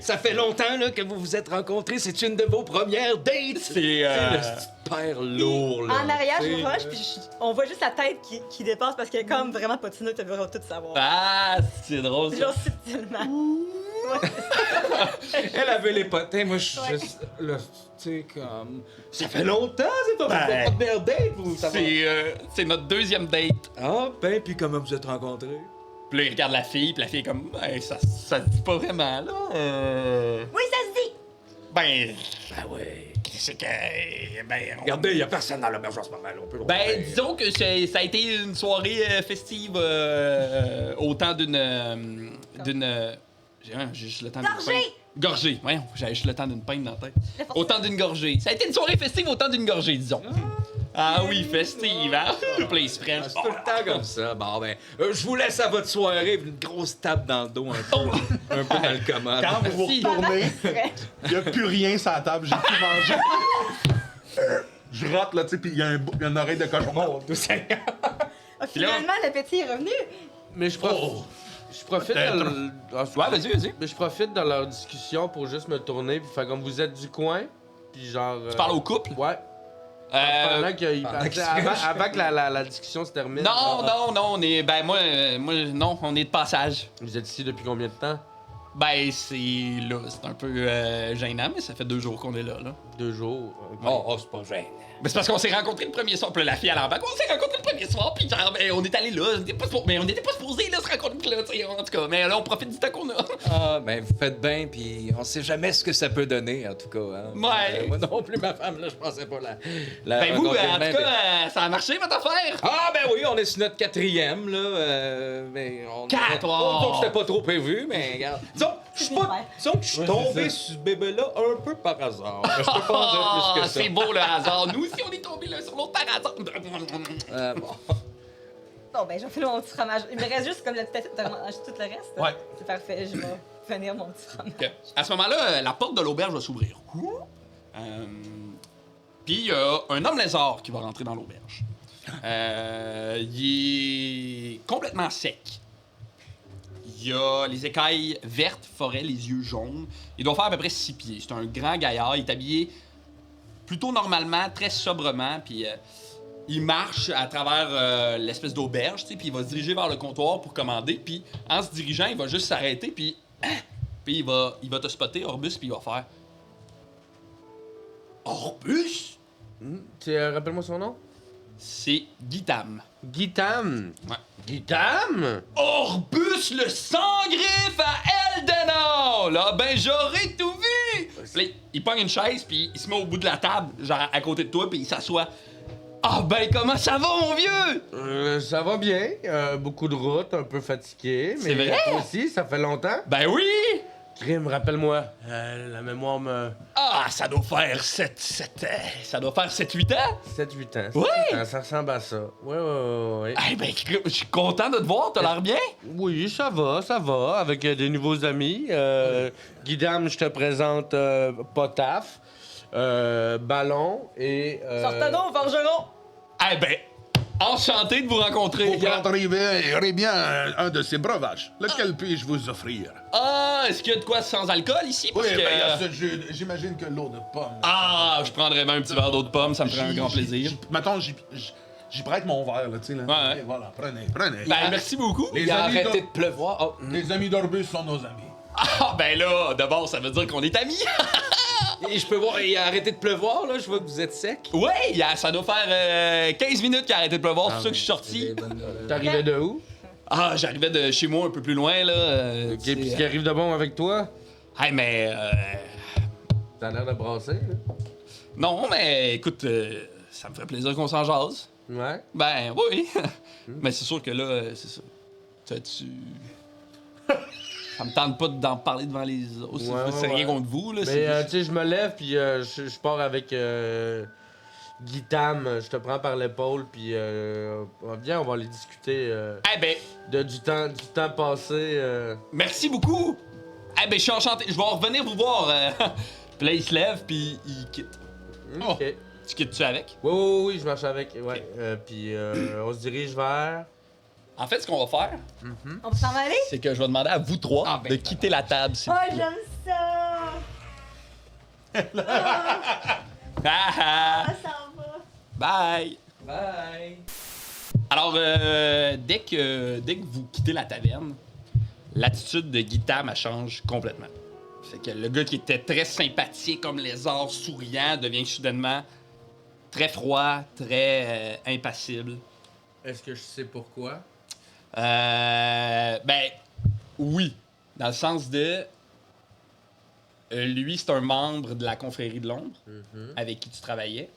Ça fait longtemps là, que vous vous êtes rencontrés. C'est une de vos premières dates. c'est. Le petit père lourd, là. En arrière, je tu sais, m'approche, là. puis on voit juste la tête qui dépasse parce qu'elle est comme vraiment patineux, tu veux tout savoir. Ah, c'est drôle, ça. Genre subtilement. Ouais. Elle avait les potins, moi je suis Ouais. juste là, tu sais comme ça fait longtemps, c'est pas votre première date vous ça va? C'est notre deuxième date. Ah ben puis comment vous êtes rencontrés? Puis là, il regarde la fille, puis la fille est comme. Ben, ça se dit pas vraiment, là. Oui, ça se dit! Ben. Ben ouais. C'est que. Ben. on- Regardez, y a personne dans l'auberge en ce moment, là, on peut le Ben, faire. disons que ça a été une soirée festive autant d'une. J'ai juste le temps d'une Gorgée! pinte. Gorgée! Voyons, j'avais juste le temps d'une pinte dans la tête. Le forçat. Autant d'une gorgée. Ça a été une soirée festive autant d'une gorgée, disons. Ah oui, festive, hein? Place French. C'est tout le temps comme ça. Bon, ben, je vous laisse à votre soirée, puis une grosse tape dans le dos, un peu dans le commode. Quand vous vous Si. retournez, Vrai. il n'y a plus rien sur la table, j'ai tout mangé. Je rate, là, tu sais, puis il y a une oreille de cochon. Mon Dieu Seigneur. Ah, finalement, l'appétit est revenu. Mais je profite de Ouais, vas-y, vas-y. Mais je profite de leur discussion pour juste me tourner puis faire comme vous êtes du coin. Puis genre. Tu parles au couple? Ouais. Pendant qu'il avant que la discussion se termine. Non, on est. Ben, moi, non, on est de passage. Vous êtes ici depuis combien de temps? Ben, c'est là, c'est un peu gênant, mais ça fait 2 jours qu'on est là. 2 jours. Ok. Oh, c'est pas gênant. Ben, c'est parce qu'on s'est rencontrés le premier soir, puis là, la fille à l'embarque, on s'est rencontrés le premier soir, puis genre, ben, on est allés là, mais on n'était pas supposés là, se rencontrer là, tu sais, en tout cas. Mais là, on profite du temps qu'on a. Ah, ben, vous faites bien, puis on sait jamais ce que ça peut donner, en tout cas. Hein. Ouais. Moi non plus, ma femme, là, je pensais pas la Ben, vous, en rencontrer tout demain, cas, ça a marché, votre affaire? Ah, ben oui, on est sur notre 4e, là. Mais on. Quatre, Donc, oh. c'était pas trop prévu, mais regarde. Disons que je suis tombé sur ce bébé-là un peu par hasard. Je peux pas en dire plus que ça. C'est beau le hasard. Nous aussi, on est tombés là sur l'autre par hasard. Bon. Bon, ben, j'ai fait mon petit fromage. Il me reste juste comme la petite. T'as mangé tout le reste? Ouais. C'est parfait, je vais finir mon petit fromage. Ok. À ce moment-là, la porte de l'auberge va s'ouvrir. Puis il y a un homme lézard qui va rentrer dans l'auberge. Il est complètement sec. Il a les écailles vertes, forêt, les yeux jaunes. Il doit faire à peu près 6 pieds. C'est un grand gaillard. Il est habillé plutôt normalement, très sobrement. Puis il marche à travers l'espèce d'auberge, tu sais, puis il va se diriger vers le comptoir pour commander. Puis en se dirigeant, il va juste s'arrêter. Puis il va te spotter, Orbus, puis il va faire Orbus? Rappelle-moi son nom. C'est Guitam. Guitam. Ouais. Guitam? Orbus le sans-griffe à Eldenor! Là, ben j'aurais tout vu! Puis là, il pogne une chaise, puis il se met au bout de la table, genre à côté de toi, puis il s'assoit. Ah ben comment ça va, mon vieux? Ça va bien. Beaucoup de routes, un peu fatigué. C'est Mais vrai? toi aussi, ça fait longtemps. Ben oui! Crime, rappelle-moi. La mémoire me... Ah, ça doit faire 7-8 ans. 7-8 ans. Ouais. 7-8 ans, ça ressemble à ça. Ouais. Eh ben, je suis content de te voir, t'as l'air bien. Oui, ça va, avec des nouveaux amis. Guidam, je te présente Potaf, Ballon et... Sortez donc, forgeron! Eh ben, enchanté de vous rencontrer. Vous prendrez bien un de ces breuvages. Lequel puis-je vous offrir? Ah, est-ce qu'il y a de quoi sans alcool ici? Oui, Parce que... ben, il y a ce jus. J'imagine que l'eau de pomme. Ah, je prendrais même un petit verre d'eau de pomme, ça me ferait un grand plaisir. Mettons, j'y prête mon verre, là, tu sais. Là. Ouais. Et voilà, prenez. Ben, merci beaucoup. Il a arrêté de pleuvoir. Oh. Les amis d'Orbus sont nos amis. Ah, ben là, d'abord, ça veut dire qu'on est amis. Et je peux voir, il a arrêté de pleuvoir, là. Je vois que vous êtes sec. Ouais, ça doit faire 15 minutes qu'il a arrêté de pleuvoir, c'est pour ça que je suis sorti. T'arrivais de où? Ah, j'arrivais de chez moi un peu plus loin, là. Ok, puis ce qui arrive de bon avec toi? Hey, mais... T'as l'air de brasser, là. Non, mais écoute, ça me ferait plaisir qu'on s'en jase. Ouais. Ben, oui. Mais c'est sûr que là, c'est ça. Tu... Ça me tente pas d'en parler devant les autres. C'est rien contre vous, là. Mais, tu sais, je me lève, puis je pars avec Guitam. Je te prends par l'épaule, puis viens, on va aller discuter Eh ben, du temps passé. merci beaucoup. Eh ben, je suis enchanté. Je vais revenir vous voir. Puis là, il se lève, puis il quitte. OK. Tu quittes-tu avec? Oui, je marche avec. Ouais. Puis on se dirige vers... En fait, ce qu'on va faire, On peut s'en aller? c'est que je vais demander à vous trois de quitter la table, s'il Oh, vous plaît. j'aime ça! Ah, ah. Ça va. Bye! Bye. Alors, dès que vous quittez la taverne, l'attitude de Guitam, elle change complètement. Fait que le gars qui était très sympathique comme lézard, souriant, devient soudainement très froid, très impassible. Est-ce que je sais pourquoi? Ben, oui. Dans le sens de... lui, c'est un membre de la confrérie de l'ombre avec qui tu travaillais.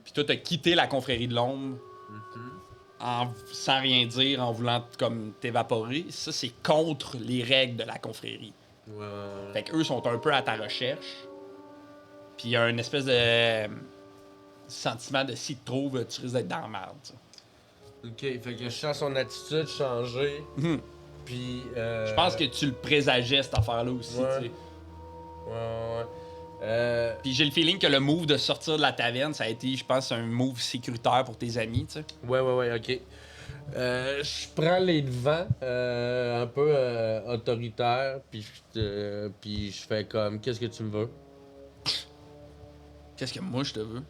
Puis toi, t'as quitté la confrérie de l'ombre sans rien dire, en voulant comme t'évaporer. Ça, c'est contre les règles de la confrérie. Ouais. Fait qu'eux sont un peu à ta recherche. Puis il y a une espèce de sentiment de si tu te trouves, tu risques d'être dans la merde. Ça. OK, fait que je sens son attitude changer. Mhm. Puis... Je pense que tu le présageais, cette affaire-là aussi. Ouais. Tu sais. Ouais. Puis j'ai le feeling que le move de sortir de la taverne, ça a été, je pense, un move sécuritaire pour tes amis, tu sais. Ouais, OK. Je prends les devants, un peu autoritaire, puis je fais comme, qu'est-ce que tu me veux? Qu'est-ce que moi je te veux?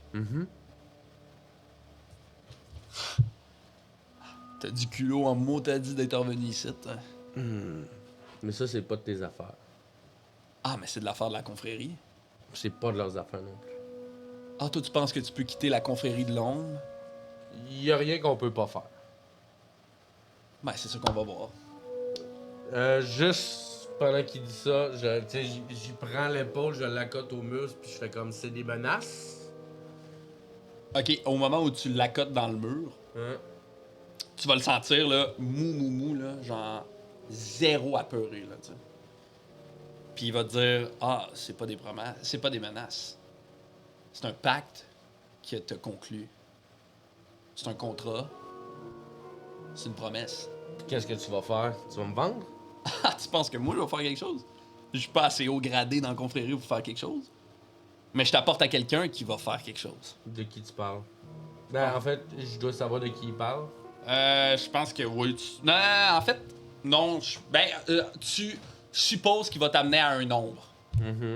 T'as du culot en mot, t'as dit d'être revenu ici. Hein? Mais ça, c'est pas de tes affaires. Ah, mais c'est de l'affaire de la confrérie. C'est pas de leurs affaires non plus. Ah, toi, tu penses que tu peux quitter la confrérie de l'ombre? Y a rien qu'on peut pas faire. Ben, c'est ça qu'on va voir. Juste pendant qu'il dit ça, j'y prends l'épaule, je l'accote au muscle, puis je fais comme, c'est des menaces. OK, au moment où tu l'accotes dans le mur, Hein? tu vas le sentir, là, mou, là, genre zéro apeuré, là, tu sais. Puis il va te dire, ah, c'est pas des promesses, c'est pas des menaces. C'est un pacte que t'as conclu. C'est un contrat. C'est une promesse. Qu'est-ce que tu vas faire? Tu vas me vendre? Ah, tu penses que moi, je vais faire quelque chose? Je suis pas assez haut gradé dans la confrérie pour faire quelque chose. Mais je t'apporte à quelqu'un qui va faire quelque chose. De qui tu parles? Ben, en fait, je dois savoir de qui il parle. Je pense que oui. Non, en fait, non. Tu supposes qu'il va t'amener à un nombre.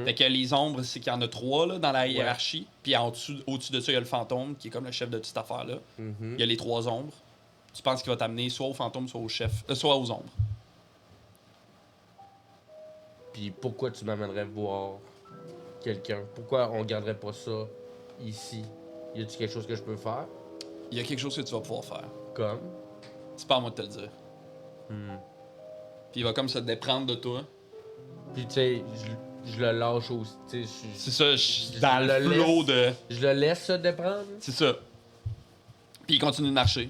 Fait que les ombres, c'est qu'il y en a 3 là, dans la hiérarchie. Puis au-dessus de ça, il y a le fantôme, qui est comme le chef de toute cette affaire-là. Il y a les 3 ombres. Tu penses qu'il va t'amener soit au fantôme, soit au chef, soit aux ombres. Puis pourquoi tu m'amènerais voir quelqu'un? Pourquoi on garderait pas ça ici? Y a-t-il quelque chose que je peux faire? Il y a quelque chose que tu vas pouvoir faire. Comme? C'est pas à moi de te le dire. Puis il va comme se déprendre de toi. Puis tu sais, je le lâche aussi. Tu sais, C'est ça, dans le flot de... je le laisse se déprendre? C'est ça. Puis il continue de marcher.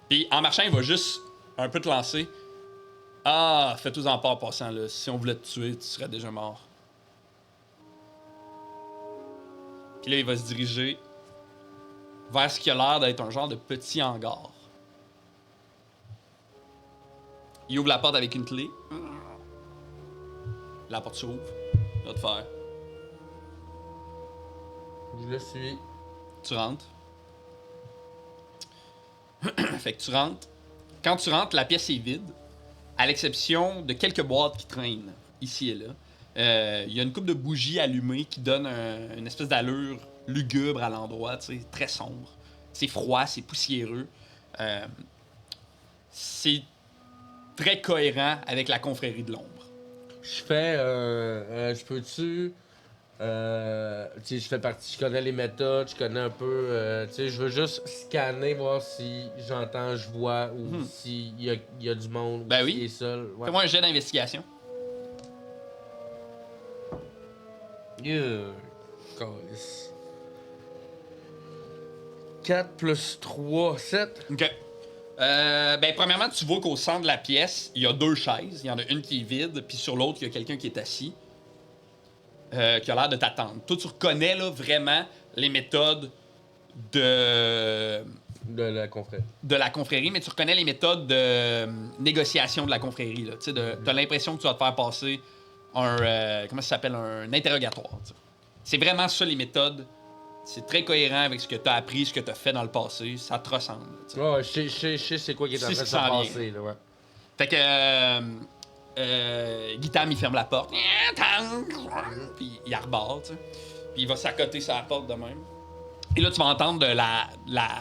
Puis en marchant, il va juste un peu te lancer. Ah, fais-toi en part en passant, là. Si on voulait te tuer, tu serais déjà mort. Puis là, il va se diriger vers ce qui a l'air d'être un genre de petit hangar. Il ouvre la porte avec une clé. La porte s'ouvre. Il va te faire. Je le suis. Tu rentres. Fait que tu rentres. Quand tu rentres, la pièce est vide, à l'exception de quelques boîtes qui traînent ici et là. Il y a une couple de bougies allumées qui donnent une espèce d'allure lugubre à l'endroit, tu sais, très sombre. C'est froid, c'est poussiéreux. C'est très cohérent avec la confrérie de l'ombre. Je fais. Je peux-tu. Tu sais, je fais partie. Je connais les méthodes, je connais un peu. Tu sais, je veux juste scanner, voir si j'entends, je vois, ou s'il y a du monde, Ben ou oui. s'il est seul. Ouais. Fais-moi un jet d'investigation. Câlisse. 4 plus 3, 7. OK. Ben, premièrement, tu vois qu'au centre de la pièce, il y a 2 chaises. Il y en a une qui est vide, puis sur l'autre, il y a quelqu'un qui est assis, qui a l'air de t'attendre. Toi, tu reconnais là, vraiment les méthodes de De la confrérie. mais tu reconnais les méthodes de négociation de la confrérie. Là. T'as l'impression que tu vas te faire passer un... comment ça s'appelle? Un interrogatoire. T'sais. C'est vraiment ça, les méthodes. C'est très cohérent avec ce que tu as appris, ce que tu as fait dans le passé. Ça te ressemble. T'sais. Ouais, je sais c'est quoi qui est en C'est train de ce se qui s'en passer, là, ouais. Fait que Guitam, il ferme la porte. Puis il arbore, tu sais. Puis il va s'accoter sur la porte de même. Et là, tu vas entendre de la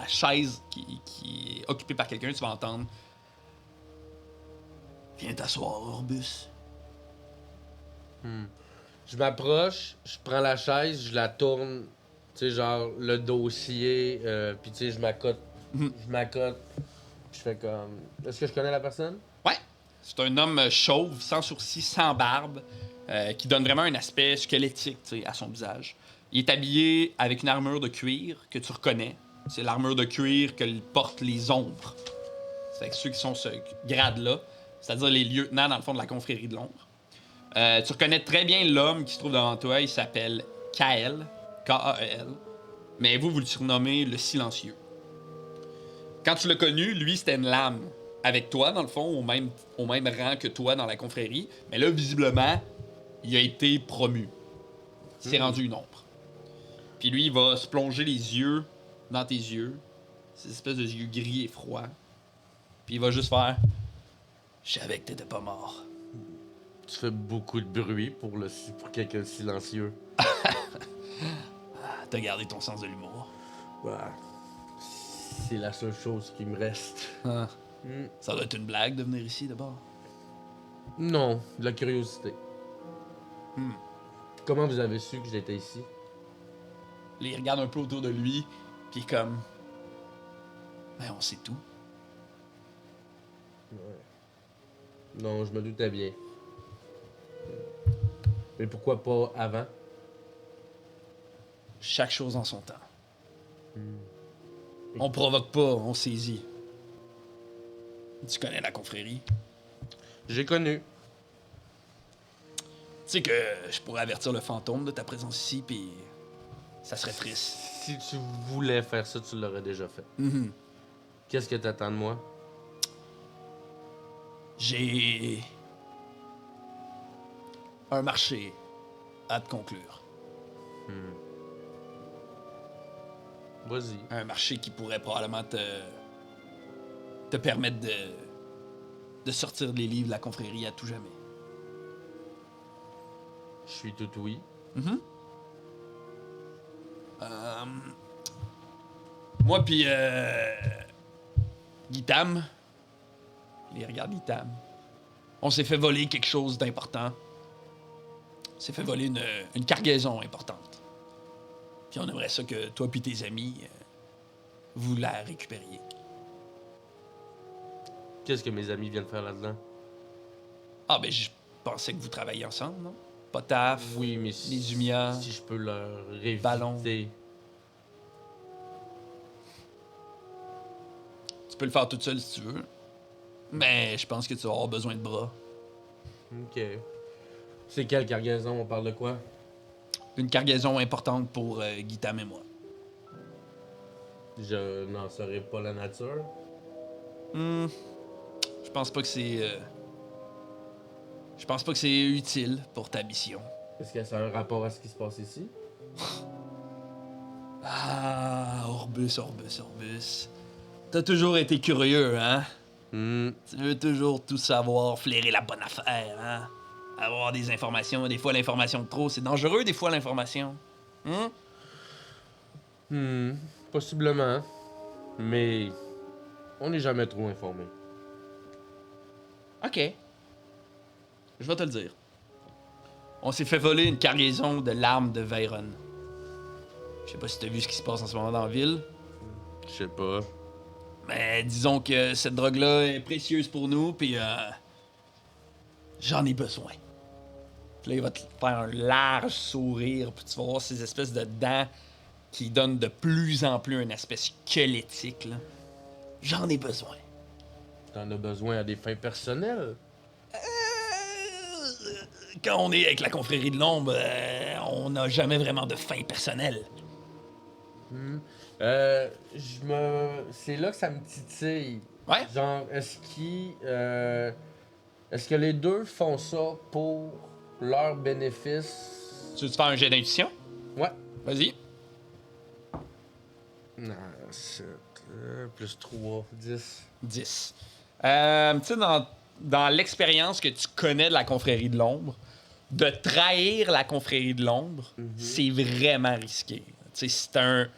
chaise qui est occupée par quelqu'un, tu vas entendre. Viens t'asseoir, Orbus. Je m'approche, je prends la chaise, je la tourne, tu sais, genre le dossier, puis tu sais, je m'accote, je fais comme. Est-ce que je connais la personne? Ouais. C'est un homme chauve, sans sourcils, sans barbe, qui donne vraiment un aspect squelettique, tu sais, à son visage. Il est habillé avec une armure de cuir que tu reconnais. C'est l'armure de cuir que portent les ombres. C'est avec ceux qui sont ce grade-là, c'est-à-dire les lieutenants, dans le fond, de la confrérie de l'ombre. Tu reconnais très bien l'homme qui se trouve devant toi. Il s'appelle Kael, K-A-E-L. Mais vous le surnommez le silencieux. Quand tu l'as connu, lui, c'était une lame avec toi, dans le fond, au même rang que toi dans la confrérie. Mais là, visiblement, il a été promu. Il s'est rendu une ombre. Puis lui, il va se plonger les yeux dans tes yeux. Ces espèces de yeux gris et froids. Puis il va juste faire... Je savais que t'étais pas mort. Tu fais beaucoup de bruit pour quelqu'un de silencieux. T'as gardé ton sens de l'humour. Ouais. C'est la seule chose qui me reste. Ah. Ça doit être une blague de venir ici, d'abord. Non, de la curiosité. Comment vous avez su que j'étais ici? Là, il regarde un peu autour de lui, puis comme... Ben, on sait tout. Non, je me doutais bien. Mais pourquoi pas avant? Chaque chose en son temps. On provoque pas, on saisit. Tu connais la confrérie? J'ai connu. Tu sais que je pourrais avertir le fantôme de ta présence ici, puis ça serait triste. Si tu voulais faire ça, tu l'aurais déjà fait. Mhm. Qu'est-ce que t'attends de moi? J'ai un marché à te conclure. Vas-y. Un marché qui pourrait probablement te permettre de sortir des livres de la confrérie à tout jamais. Je suis tout oui. Moi puis Guitam, il regarde Guitam. On s'est fait voler quelque chose d'important. On s'est fait voler une cargaison importante. Puis on aimerait ça que toi puis tes amis, vous la récupériez. Qu'est-ce que mes amis viennent faire là-dedans? Ah ben je pensais que vous travailliez ensemble, non? Potaf, Oui, mais les Umia, si je peux leur éviter. Ballon. Tu peux le faire toute seule si tu veux. Mais je pense que tu vas avoir besoin de bras. Ok. C'est quelle cargaison? On parle de quoi? Une cargaison importante pour Guitam et moi. Je n'en saurais pas la nature. Je pense pas que c'est... Je pense pas que c'est utile pour ta mission. Est-ce que ça a un rapport à ce qui se passe ici? Ah, Orbus. T'as toujours été curieux, hein? Tu veux toujours tout savoir, flairer la bonne affaire, hein? Avoir des informations, des fois l'information de trop, c'est dangereux, des fois l'information. Possiblement. Mais on n'est jamais trop informé. OK. Je vais te le dire. On s'est fait voler une cargaison de larmes de Veyron. Je sais pas si t'as vu ce qui se passe en ce moment dans la ville. Je sais pas. Mais disons que cette drogue-là est précieuse pour nous, puis j'en ai besoin. Puis là, il va te faire un large sourire, puis tu vas voir ces espèces de dents qui donnent de plus en plus un aspect squelettique, là. J'en ai besoin. T'en as besoin à des fins personnelles? Quand on est avec la confrérie de l'ombre, on n'a jamais vraiment de fin personnelle. C'est là que ça me titille. Ouais? Genre, est-ce que les deux font ça pour leur bénéfice? Tu veux te faire un jet d'intuition? Ouais. Vas-y. Non, 7, plus 3, 10. 10. Tu sais, dans l'expérience que tu connais de la confrérie de l'ombre, de trahir la confrérie de l'ombre, c'est vraiment risqué. Tu sais, c'est un...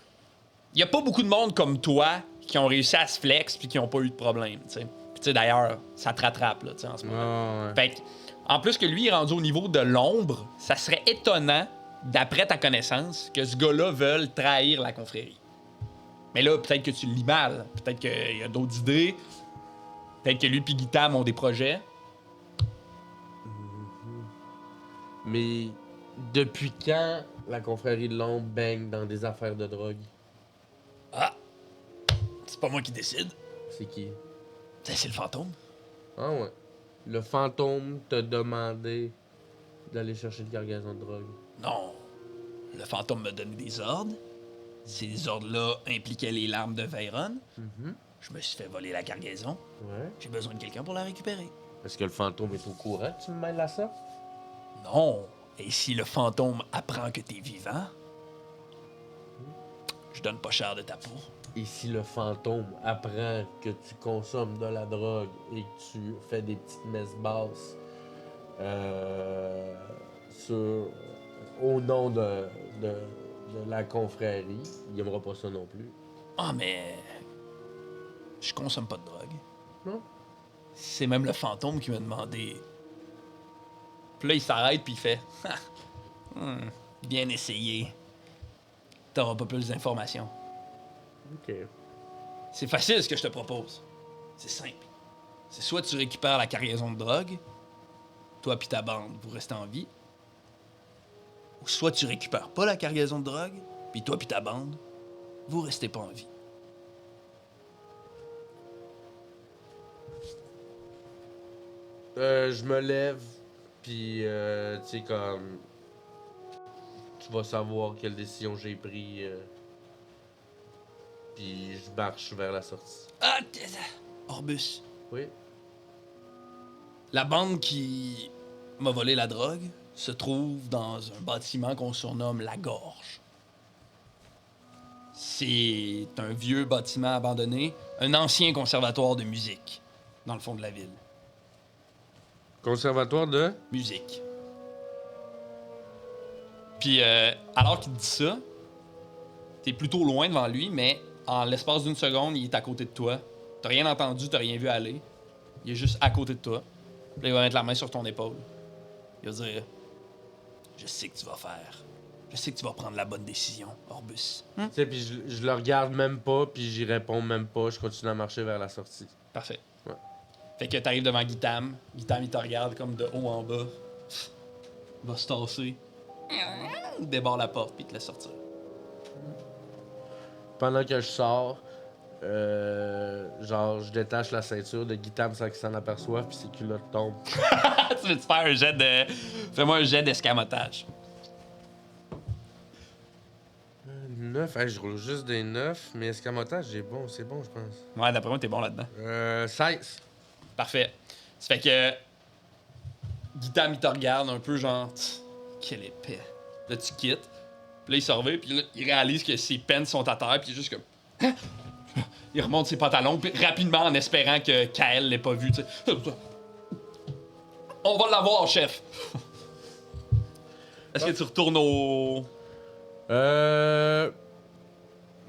Il y a pas beaucoup de monde comme toi qui ont réussi à se flex puis qui ont pas eu de problème, tu sais. Puis tu sais, d'ailleurs, ça te rattrape, là, tu sais, en ce moment. Ouais. Fait que, en plus que lui est rendu au niveau de l'ombre, ça serait étonnant, d'après ta connaissance, que ce gars-là veuille trahir la confrérie. Mais là, peut-être que tu le lis mal. Peut-être qu'il y a d'autres idées. Peut-être que lui et Guitam ont des projets. Mais depuis quand la confrérie de l'ombre baigne dans des affaires de drogue? Ah! C'est pas moi qui décide. C'est qui? C'est le fantôme. Ah ouais. Le fantôme t'a demandé d'aller chercher une cargaison de drogue. Non. Le fantôme m'a donné des ordres. Ces ordres-là impliquaient les larmes de Veyron. Je me suis fait voler la cargaison. Ouais. J'ai besoin de quelqu'un pour la récupérer. Est-ce que le fantôme est au courant que tu me mêles à ça? Non. Et si le fantôme apprend que t'es vivant, je donne pas cher de ta peau. Et si le fantôme apprend que tu consommes de la drogue et que tu fais des petites messes basses au nom de la confrérie, il aimera pas ça non plus. Ah, mais... Je consomme pas de drogue. Non? C'est même le fantôme qui m'a demandé. Puis là, il s'arrête puis il fait... bien essayé. T'auras pas plus d'informations. Ok. C'est facile ce que je te propose. C'est simple. C'est soit tu récupères la cargaison de drogue, toi puis ta bande, vous restez en vie, ou soit tu récupères pas la cargaison de drogue, puis toi puis ta bande, vous restez pas en vie. Je me lève, puis tu sais, comme. Tu vas savoir quelle décision j'ai prise. Puis je marche vers la sortie. Ah, Orbus. Oui? La bande qui m'a volé la drogue se trouve dans un bâtiment qu'on surnomme la Gorge. C'est un vieux bâtiment abandonné, un ancien conservatoire de musique, dans le fond de la ville. Conservatoire de? Musique. Puis, alors qu'il dit ça, t'es plutôt loin devant lui, mais en l'espace d'une seconde, il est à côté de toi. T'as rien entendu, t'as rien vu aller. Il est juste à côté de toi. Puis là, il va mettre la main sur ton épaule. Il va dire... Je sais que tu vas faire. Je sais que tu vas prendre la bonne décision, Orbus. Tu sais, puis je le regarde même pas, puis j'y réponds même pas. Je continue à marcher vers la sortie. Parfait. Ouais. Fait que t'arrives devant Guitam. Guitam, il te regarde comme de haut en bas. Il va se tasser. Il débarre la porte, puis il te laisse sortir. Pendant que je sors, genre, je détache la ceinture de Guitam sans qu'il s'en aperçoive, puis ses culottes tombent. Tu veux-tu faire un jet de... Fais-moi un jet d'escamotage. 9, je roule juste des 9, mais escamotage, c'est bon, je pense. Ouais, d'après moi, t'es bon là-dedans. 16. Parfait. Ça fait que... Guitam, il te regarde un peu genre... Quelle épée. Là, tu quittes. Puis là, il se revient, puis là, il réalise que ses pennes sont à terre, puis il est juste comme... Hein? Il remonte ses pantalons, puis rapidement, en espérant que Kael l'ait pas vu, tu sais. On va l'avoir, chef. Est-ce que tu retournes au...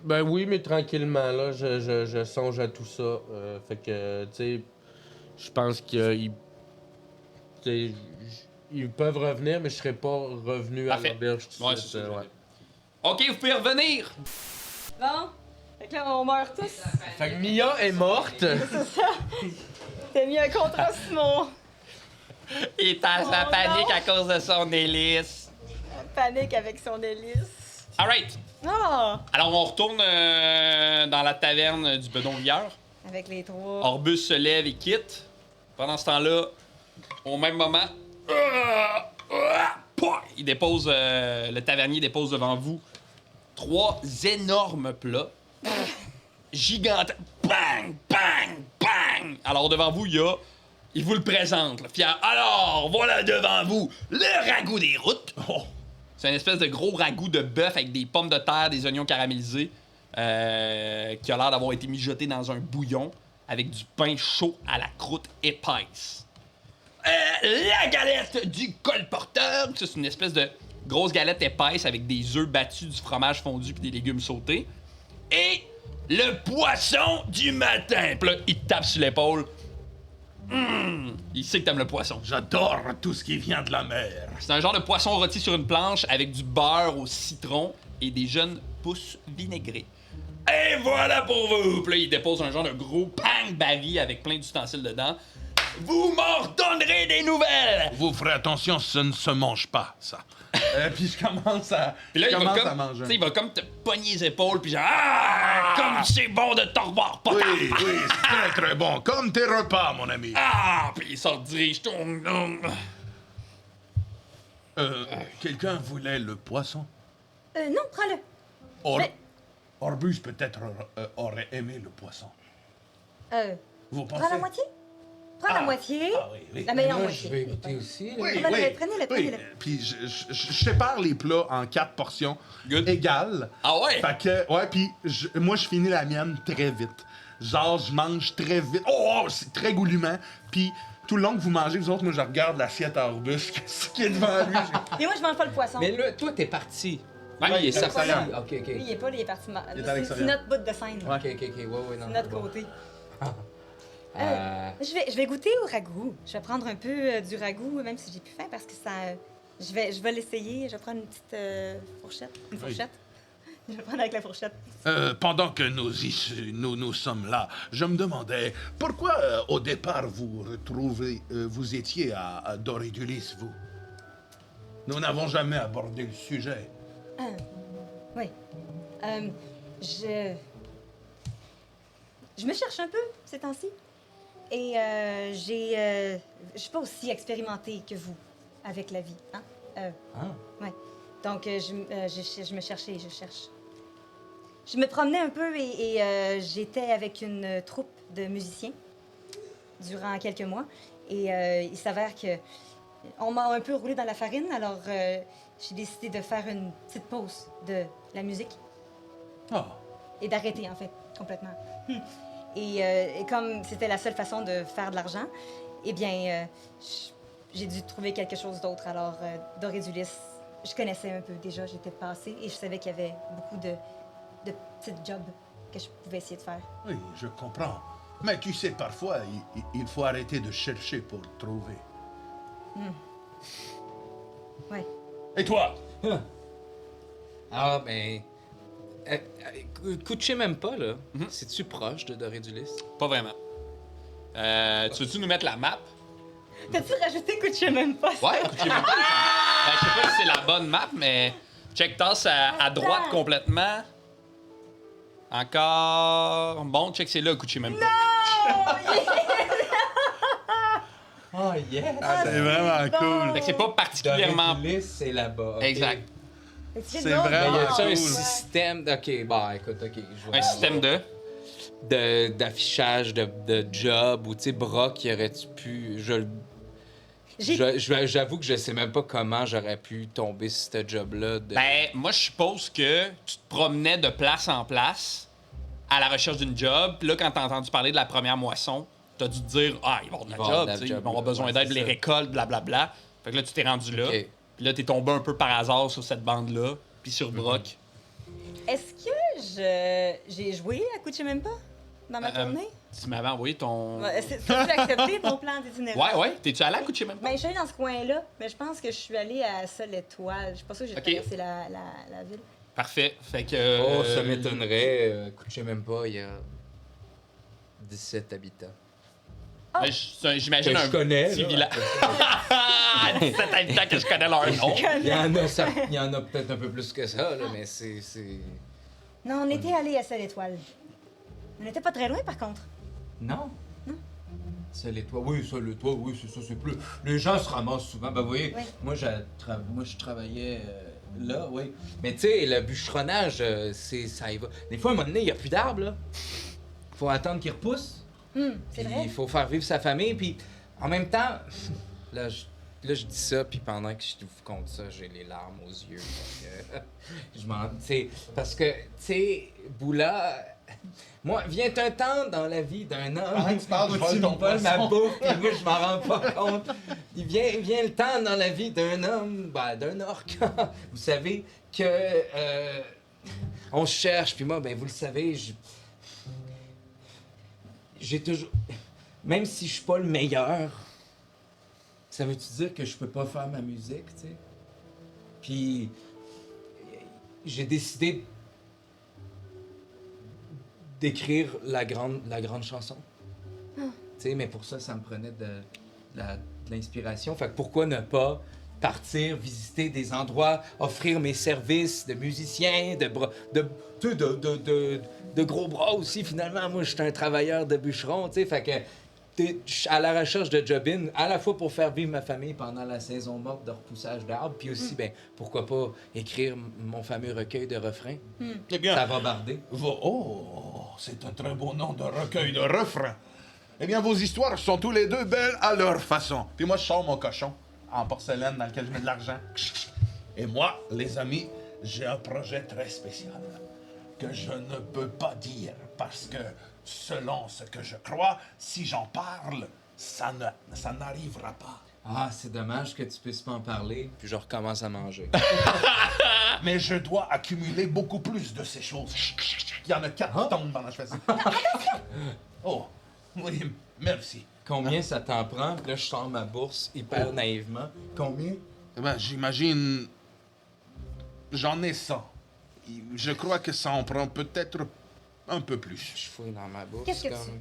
Ben oui, mais tranquillement, là, je songe à tout ça. Fait que, tu sais, je pense qu'ils... tu sais, ils peuvent revenir, mais je serais pas revenu à Parfait. l'auberge tout de Ouais, suite, c'est ça. ouais. OK, vous pouvez revenir. Bon. Fait que là, on meurt tous. Fait que Mia est morte. T'as mis un contrat sur mon Il est en Oh panique non. à cause de son hélice. panique avec son hélice. Alright. Non! Alors, on retourne dans la taverne du Bedon-Rieur. Avec les trois. Orbus se lève et quitte. Pendant ce temps-là, au même moment, il dépose, le tavernier dépose devant vous 3 énormes plats. Gigantesques. Bang, bang, bang! Alors, devant vous, il vous le présente, là, fier. Alors, voilà devant vous le ragoût des routes. Oh. C'est une espèce de gros ragoût de bœuf avec des pommes de terre, des oignons caramélisés, qui a l'air d'avoir été mijoté dans un bouillon avec du pain chaud à la croûte épaisse. La galette du colporteur, ça, c'est une espèce de grosse galette épaisse avec des œufs battus, du fromage fondu puis des légumes sautés. Et le poisson du matin. Puis là, il te tape sur l'épaule. Il sait que t'aimes le poisson. J'adore tout ce qui vient de la mer. C'est un genre de poisson rôti sur une planche avec du beurre au citron et des jeunes pousses vinaigrées. Et voilà pour vous! Puis là, il dépose un genre de gros pang baril avec plein d'ustensiles dedans. Vous m'en redonnerez des nouvelles! Vous ferez attention, ça ne se mange pas, ça. Puis je commence à, Puis là, je il va, commence comme, à manger. tu sais, il va comme te pogner les épaules, puis genre, ah, comme c'est bon de te revoir, pas Oui, oui, c'est très très bon. Comme tes repas, mon ami. Ah, puis il sort dirige. Quelqu'un voulait le poisson? Non, prends-le. Mais- Orbus peut-être aurait aimé le poisson. Vous pensez? Prends la moitié. Prends la moitié. Ah oui, oui. La meilleure Moi, moitié. je vais goûter aussi. là. Oui, Prenez-le, oui. prenez-le, Oui, prenez-le. puis je sépare les plats en 4 portions Good. égales. Ah ouais? Fait que, ouais, puis moi, je finis la mienne très vite. Genre, je mange très vite. Oh, c'est très goulûment. Puis tout le long que vous mangez, vous autres, moi, je regarde l'assiette à Orbus, ce qui est devant lui. Et moi, je mange pas le poisson. Mais là, toi, t'es parti. Ouais, Lui, il est il est à sorti. l'extérieur. Ok, ok. Lui, il est pas, il est parti. Il est à C'est l'extérieur. notre bout de scène. Ok, ok, ok. Ouais, ouais, non. C'est notre bon. côté. Euh, Je vais goûter au ragoût. Je vais prendre un peu du ragoût, même si j'ai plus faim, parce que ça. Je vais l'essayer. Je vais prendre une petite fourchette. Une fourchette. Je vais prendre avec la fourchette. Pendant que nous sommes là, je me demandais pourquoi au départ vous étiez à Doridulis, vous. Nous n'avons jamais abordé le sujet. Oui. Je me cherche un peu ces temps-ci. Et je suis pas aussi expérimentée que vous avec la vie. Hein? Ouais. Donc, je me cherchais, je cherche. Je me promenais un peu et j'étais avec une troupe de musiciens durant quelques mois. Et il s'avère que on m'a un peu roulé dans la farine, alors j'ai décidé de faire une petite pause de la musique Oh. et d'arrêter, en fait, complètement. Et comme c'était la seule façon de faire de l'argent, eh bien, j'ai dû trouver quelque chose d'autre. Alors, Doridulis, je connaissais un peu déjà, j'étais passée et je savais qu'il y avait beaucoup de petits jobs que je pouvais essayer de faire. Oui, je comprends. Mais tu sais, parfois, il faut arrêter de chercher pour trouver. Ouais. Et toi? Ah, ben. Couchez même pas, là. C'est-tu proche de Doridulis? Pas vraiment. Tu veux-tu nous mettre la map? T'as-tu rajouté que je sais même pas ça? Ouais, écoutez même pas. Je sais pas si c'est la bonne map, mais check tasse à droite complètement. Encore. Bon, check, c'est là, couchez même pas. Oh, yes! C'est vraiment cool. Fait que c'est pas particulièrement. C'est là-bas. ok. Exact. C'est Mais y vraiment a-tu un cool. système. Ok, bah écoute, ok. Je vois. Un système d'affichage de job ou tu sais Brock y aurais-tu pu j'avoue que je sais même pas comment j'aurais pu tomber sur ce job là Ben, moi, je suppose que tu te promenais de place en place à la recherche d'une job. Puis là, quand t'as entendu parler de la première moisson, t'as dû te dire, ah, il va y avoir de la job, tu sais, ils vont avoir besoin d'aide, c'est les ça. récoltes, blablabla. Fait que là, tu t'es rendu là. Ok. Puis là, t'es tombé un peu par hasard sur cette bande-là, puis sur Brock. Est-ce que j'ai joué à Couchez même pas dans ma tournée? Tu m'avais envoyé ton. T'as-tu accepté ton plan d'itinéraire? Ouais. T'es-tu allé à Coucher même pas? Ben, je suis allée dans ce coin-là, mais je pense que je suis allée à Seule Étoile. Je suis pas sûre que j'ai Ok. traversé la ville. Parfait. Fait que. Oh, ça m'étonnerait. Écoute, je sais même pas, il y a 17 habitants. Ben, j'imagine Que je connais, petit là. village. 17 habitants que je connais leur nom. Il y en a peut-être un peu plus que ça, là, mais c'est... Non, on était allés à Seule Étoile. On n'était pas très loin, par contre. Non? Non. C'est les toits. Oui, ça, le toit, oui, c'est ça, c'est plus... Les gens se ramassent souvent. Ben, vous voyez, Oui. moi, je travaillais là, oui. Mais tu sais, le bûcheronnage, ça y va. Des fois, à un moment donné, il n'y a plus d'arbres, là. Faut attendre qu'ils repoussent. C'est Puis vrai. il faut faire vivre sa famille, puis en même temps, là, je dis ça, puis pendant que je vous compte ça, j'ai les larmes aux yeux. Je m'en... Parce que, tu sais, Boula... Moi, vient un temps dans la vie d'un homme Arrête, tu parles, je où vole tu ton me voles ma poisson. bouffe, puis moi, je m'en rends pas compte. Il vient le temps dans la vie d'un homme, d'un orc, vous savez, que... on se cherche, puis moi, ben vous le savez, j'ai toujours... Même si je suis pas le meilleur, ça veut-tu dire que je peux pas faire ma musique, tu sais? Puis j'ai décidé d'écrire la grande chanson. Tu sais, mais pour ça, ça me prenait de l'inspiration. Fait que pourquoi ne pas partir, visiter des endroits, offrir mes services de musicien, de gros bras aussi, finalement. Moi, je suis un travailleur de bûcheron, tu sais, fait que je suis à la recherche de job-in, à la fois pour faire vivre ma famille pendant la saison morte de repoussage d'arbres, puis aussi, ben, pourquoi pas écrire mon fameux recueil de refrains. Eh bien, Ça va barder. Oh, c'est un très beau nom de recueil de refrains. Eh bien, vos histoires sont tous les deux belles à leur façon. Puis moi, je sors mon cochon en porcelaine dans lequel je mets de l'argent. Et moi, les amis, j'ai un projet très spécial que je ne peux pas dire parce que, selon ce que je crois, si j'en parle, ça n'arrivera pas. Ah, c'est dommage que tu puisses pas en parler, puis je recommence à manger. Mais je dois accumuler beaucoup plus de ces choses. Il y en a 4 qui tombent pendant que je fais ça. Oh, oui, merci. Combien ça t'en prend? Puis là, je sors ma bourse hyper naïvement. Combien? Eh ben, j'imagine... J'en ai 100. Je crois que ça en prend peut-être un peu plus. Je fouille dans ma bourse. Qu'est-ce que comme...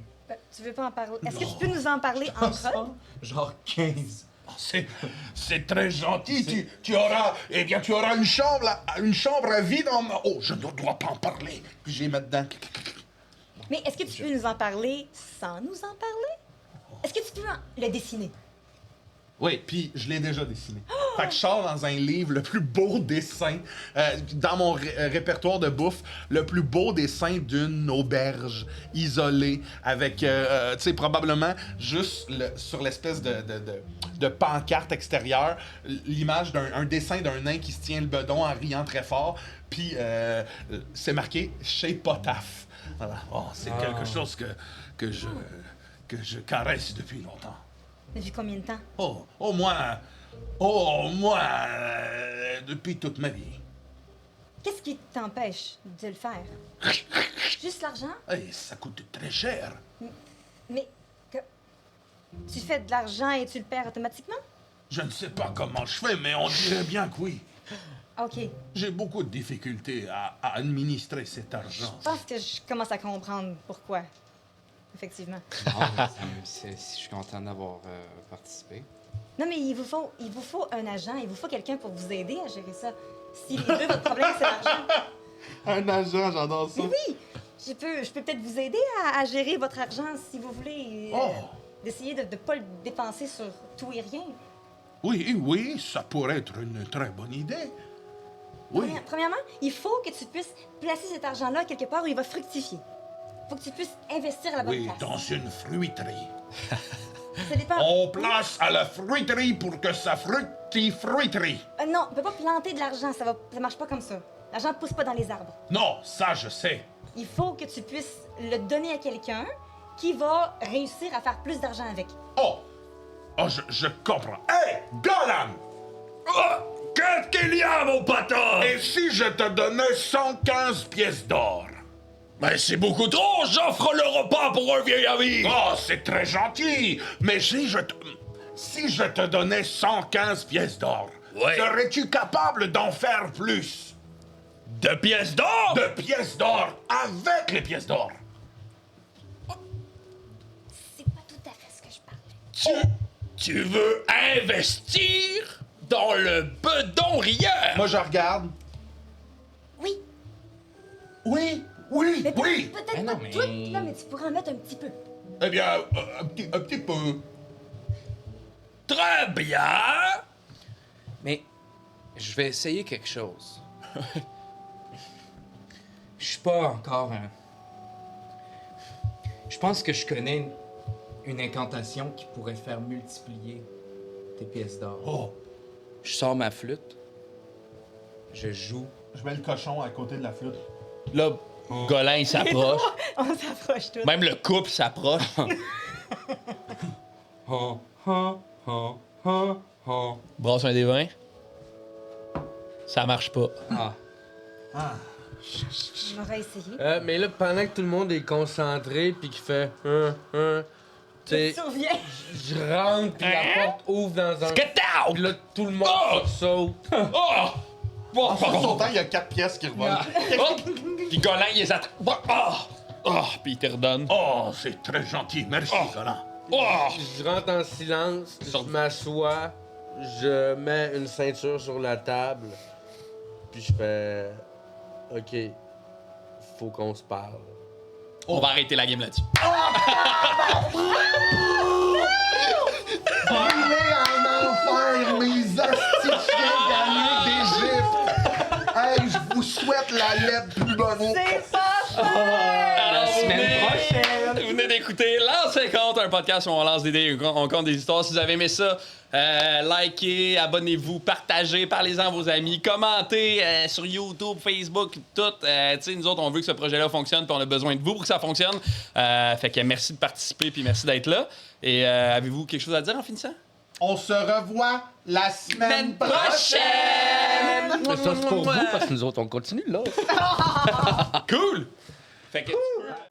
tu veux pas en parler? Est-ce que tu peux nous en parler entre eux? Genre 15. C'est très gentil. Tu auras une chambre à vide en... Oh, je ne dois pas en parler. Puis j'ai mis dedans. Mais est-ce que tu peux nous en parler sans nous en parler? Est-ce que tu peux le dessiner? Oui, puis je l'ai déjà dessiné. Fait que je sors dans un livre le plus beau dessin, dans mon répertoire de bouffe, le plus beau dessin d'une auberge isolée, avec, tu sais, probablement juste sur l'espèce de pancarte extérieure, l'image d'un dessin d'un nain qui se tient le bedon en riant très fort, puis c'est marqué « Chez Potaf ». Voilà. Oh, c'est quelque chose que je caresse depuis longtemps. Depuis combien de temps? Au moins, depuis toute ma vie. Qu'est-ce qui t'empêche de le faire? Juste l'argent? Et ça coûte très cher. Mais que... tu fais de l'argent et tu le perds automatiquement? Je ne sais pas comment je fais, mais on dirait bien que oui. OK. J'ai beaucoup de difficultés à administrer cet argent. Je pense que je commence à comprendre pourquoi. Effectivement. Je suis content d'avoir participé. Non, mais il vous faut un agent, il vous faut quelqu'un pour vous aider à gérer ça. Si les deux, votre problème, c'est l'argent. Un agent, j'adore ça. Mais oui! je peux peut-être vous aider à gérer votre argent si vous voulez. D'essayer de ne pas le dépenser sur tout et rien. Oui, ça pourrait être une très bonne idée. Oui. Premièrement, il faut que tu puisses placer cet argent-là quelque part où il va fructifier. Il faut que tu puisses investir à la bonne Oui, place. dans une fruiterie. Ça dépend. On place à la fruiterie pour que ça fruiterie. Non, on peut pas planter de l'argent, ça marche pas comme ça. L'argent pousse pas dans les arbres. Non, ça je sais. Il faut que tu puisses le donner à quelqu'un qui va réussir à faire plus d'argent avec. Oh, je comprends. Hé, Golan! Qu'est-ce qu'il y a, mon patin? Et si je te donnais 115 pièces d'or? Mais c'est beaucoup trop, j'offre le repas pour un vieil ami! Oh, c'est très gentil, mais si je te donnais 115 pièces d'or, Ouais. serais-tu capable d'en faire plus? De pièces d'or? De pièces d'or avec les pièces d'or. C'est pas tout à fait ce que je parlais. Tu veux investir dans le bedon rieur? Moi, je regarde. Oui, Oui, mais oui. peut-être Mais non, pas mais- tout, là, mais tu pourrais en mettre un petit peu. Eh bien, un petit peu. Très bien! Mais je vais essayer quelque chose. Je suis pas encore un... Je pense que je connais une incantation qui pourrait faire multiplier tes pièces d'or. Oh, Je sors ma flûte. Je joue. Je mets le cochon à côté de la flûte. Là, Golin, il s'approche. On s'approche tous. Même le couple s'approche. Brasse un des vins. Ça marche pas. Ah. On aurait essayé. Mais là, pendant que tout le monde est concentré puis qu'il fait tu sais, Tu reviens. je rentre puis la porte ouvre dans un. Get out! Puis là, tout le monde saute. Oh! En sautant, il y a 4 pièces qui revolent. Puis Golin, il les attrape. Puis il te redonne. oh, c'est très gentil. Merci, Golan. Oh! Je rentre en silence, je m'assois, je mets une ceinture sur la table, puis je fais OK, faut qu'on se parle. On va arrêter la game là-dessus. Brûlez en enfer, mes hosties chiens gagnés d'Égypte! Hey, je vous souhaite la lettre plus bonne. C'est pas cher! Alors, semaine prochaine. Vous venez d'écouter Lancez Compte, un podcast où on lance des idées, on compte des histoires. Si vous avez aimé ça, likez, abonnez-vous, partagez, parlez-en à vos amis, commentez sur YouTube, Facebook, tout. Tu sais, nous autres, on veut que ce projet-là fonctionne, puis on a besoin de vous pour que ça fonctionne. Fait que merci de participer, puis merci d'être là. Et avez-vous quelque chose à dire en finissant? On se revoit la semaine prochaine! Mais ça, c'est pour vous, parce que nous autres, on continue là. Cool! Fait que tu peux...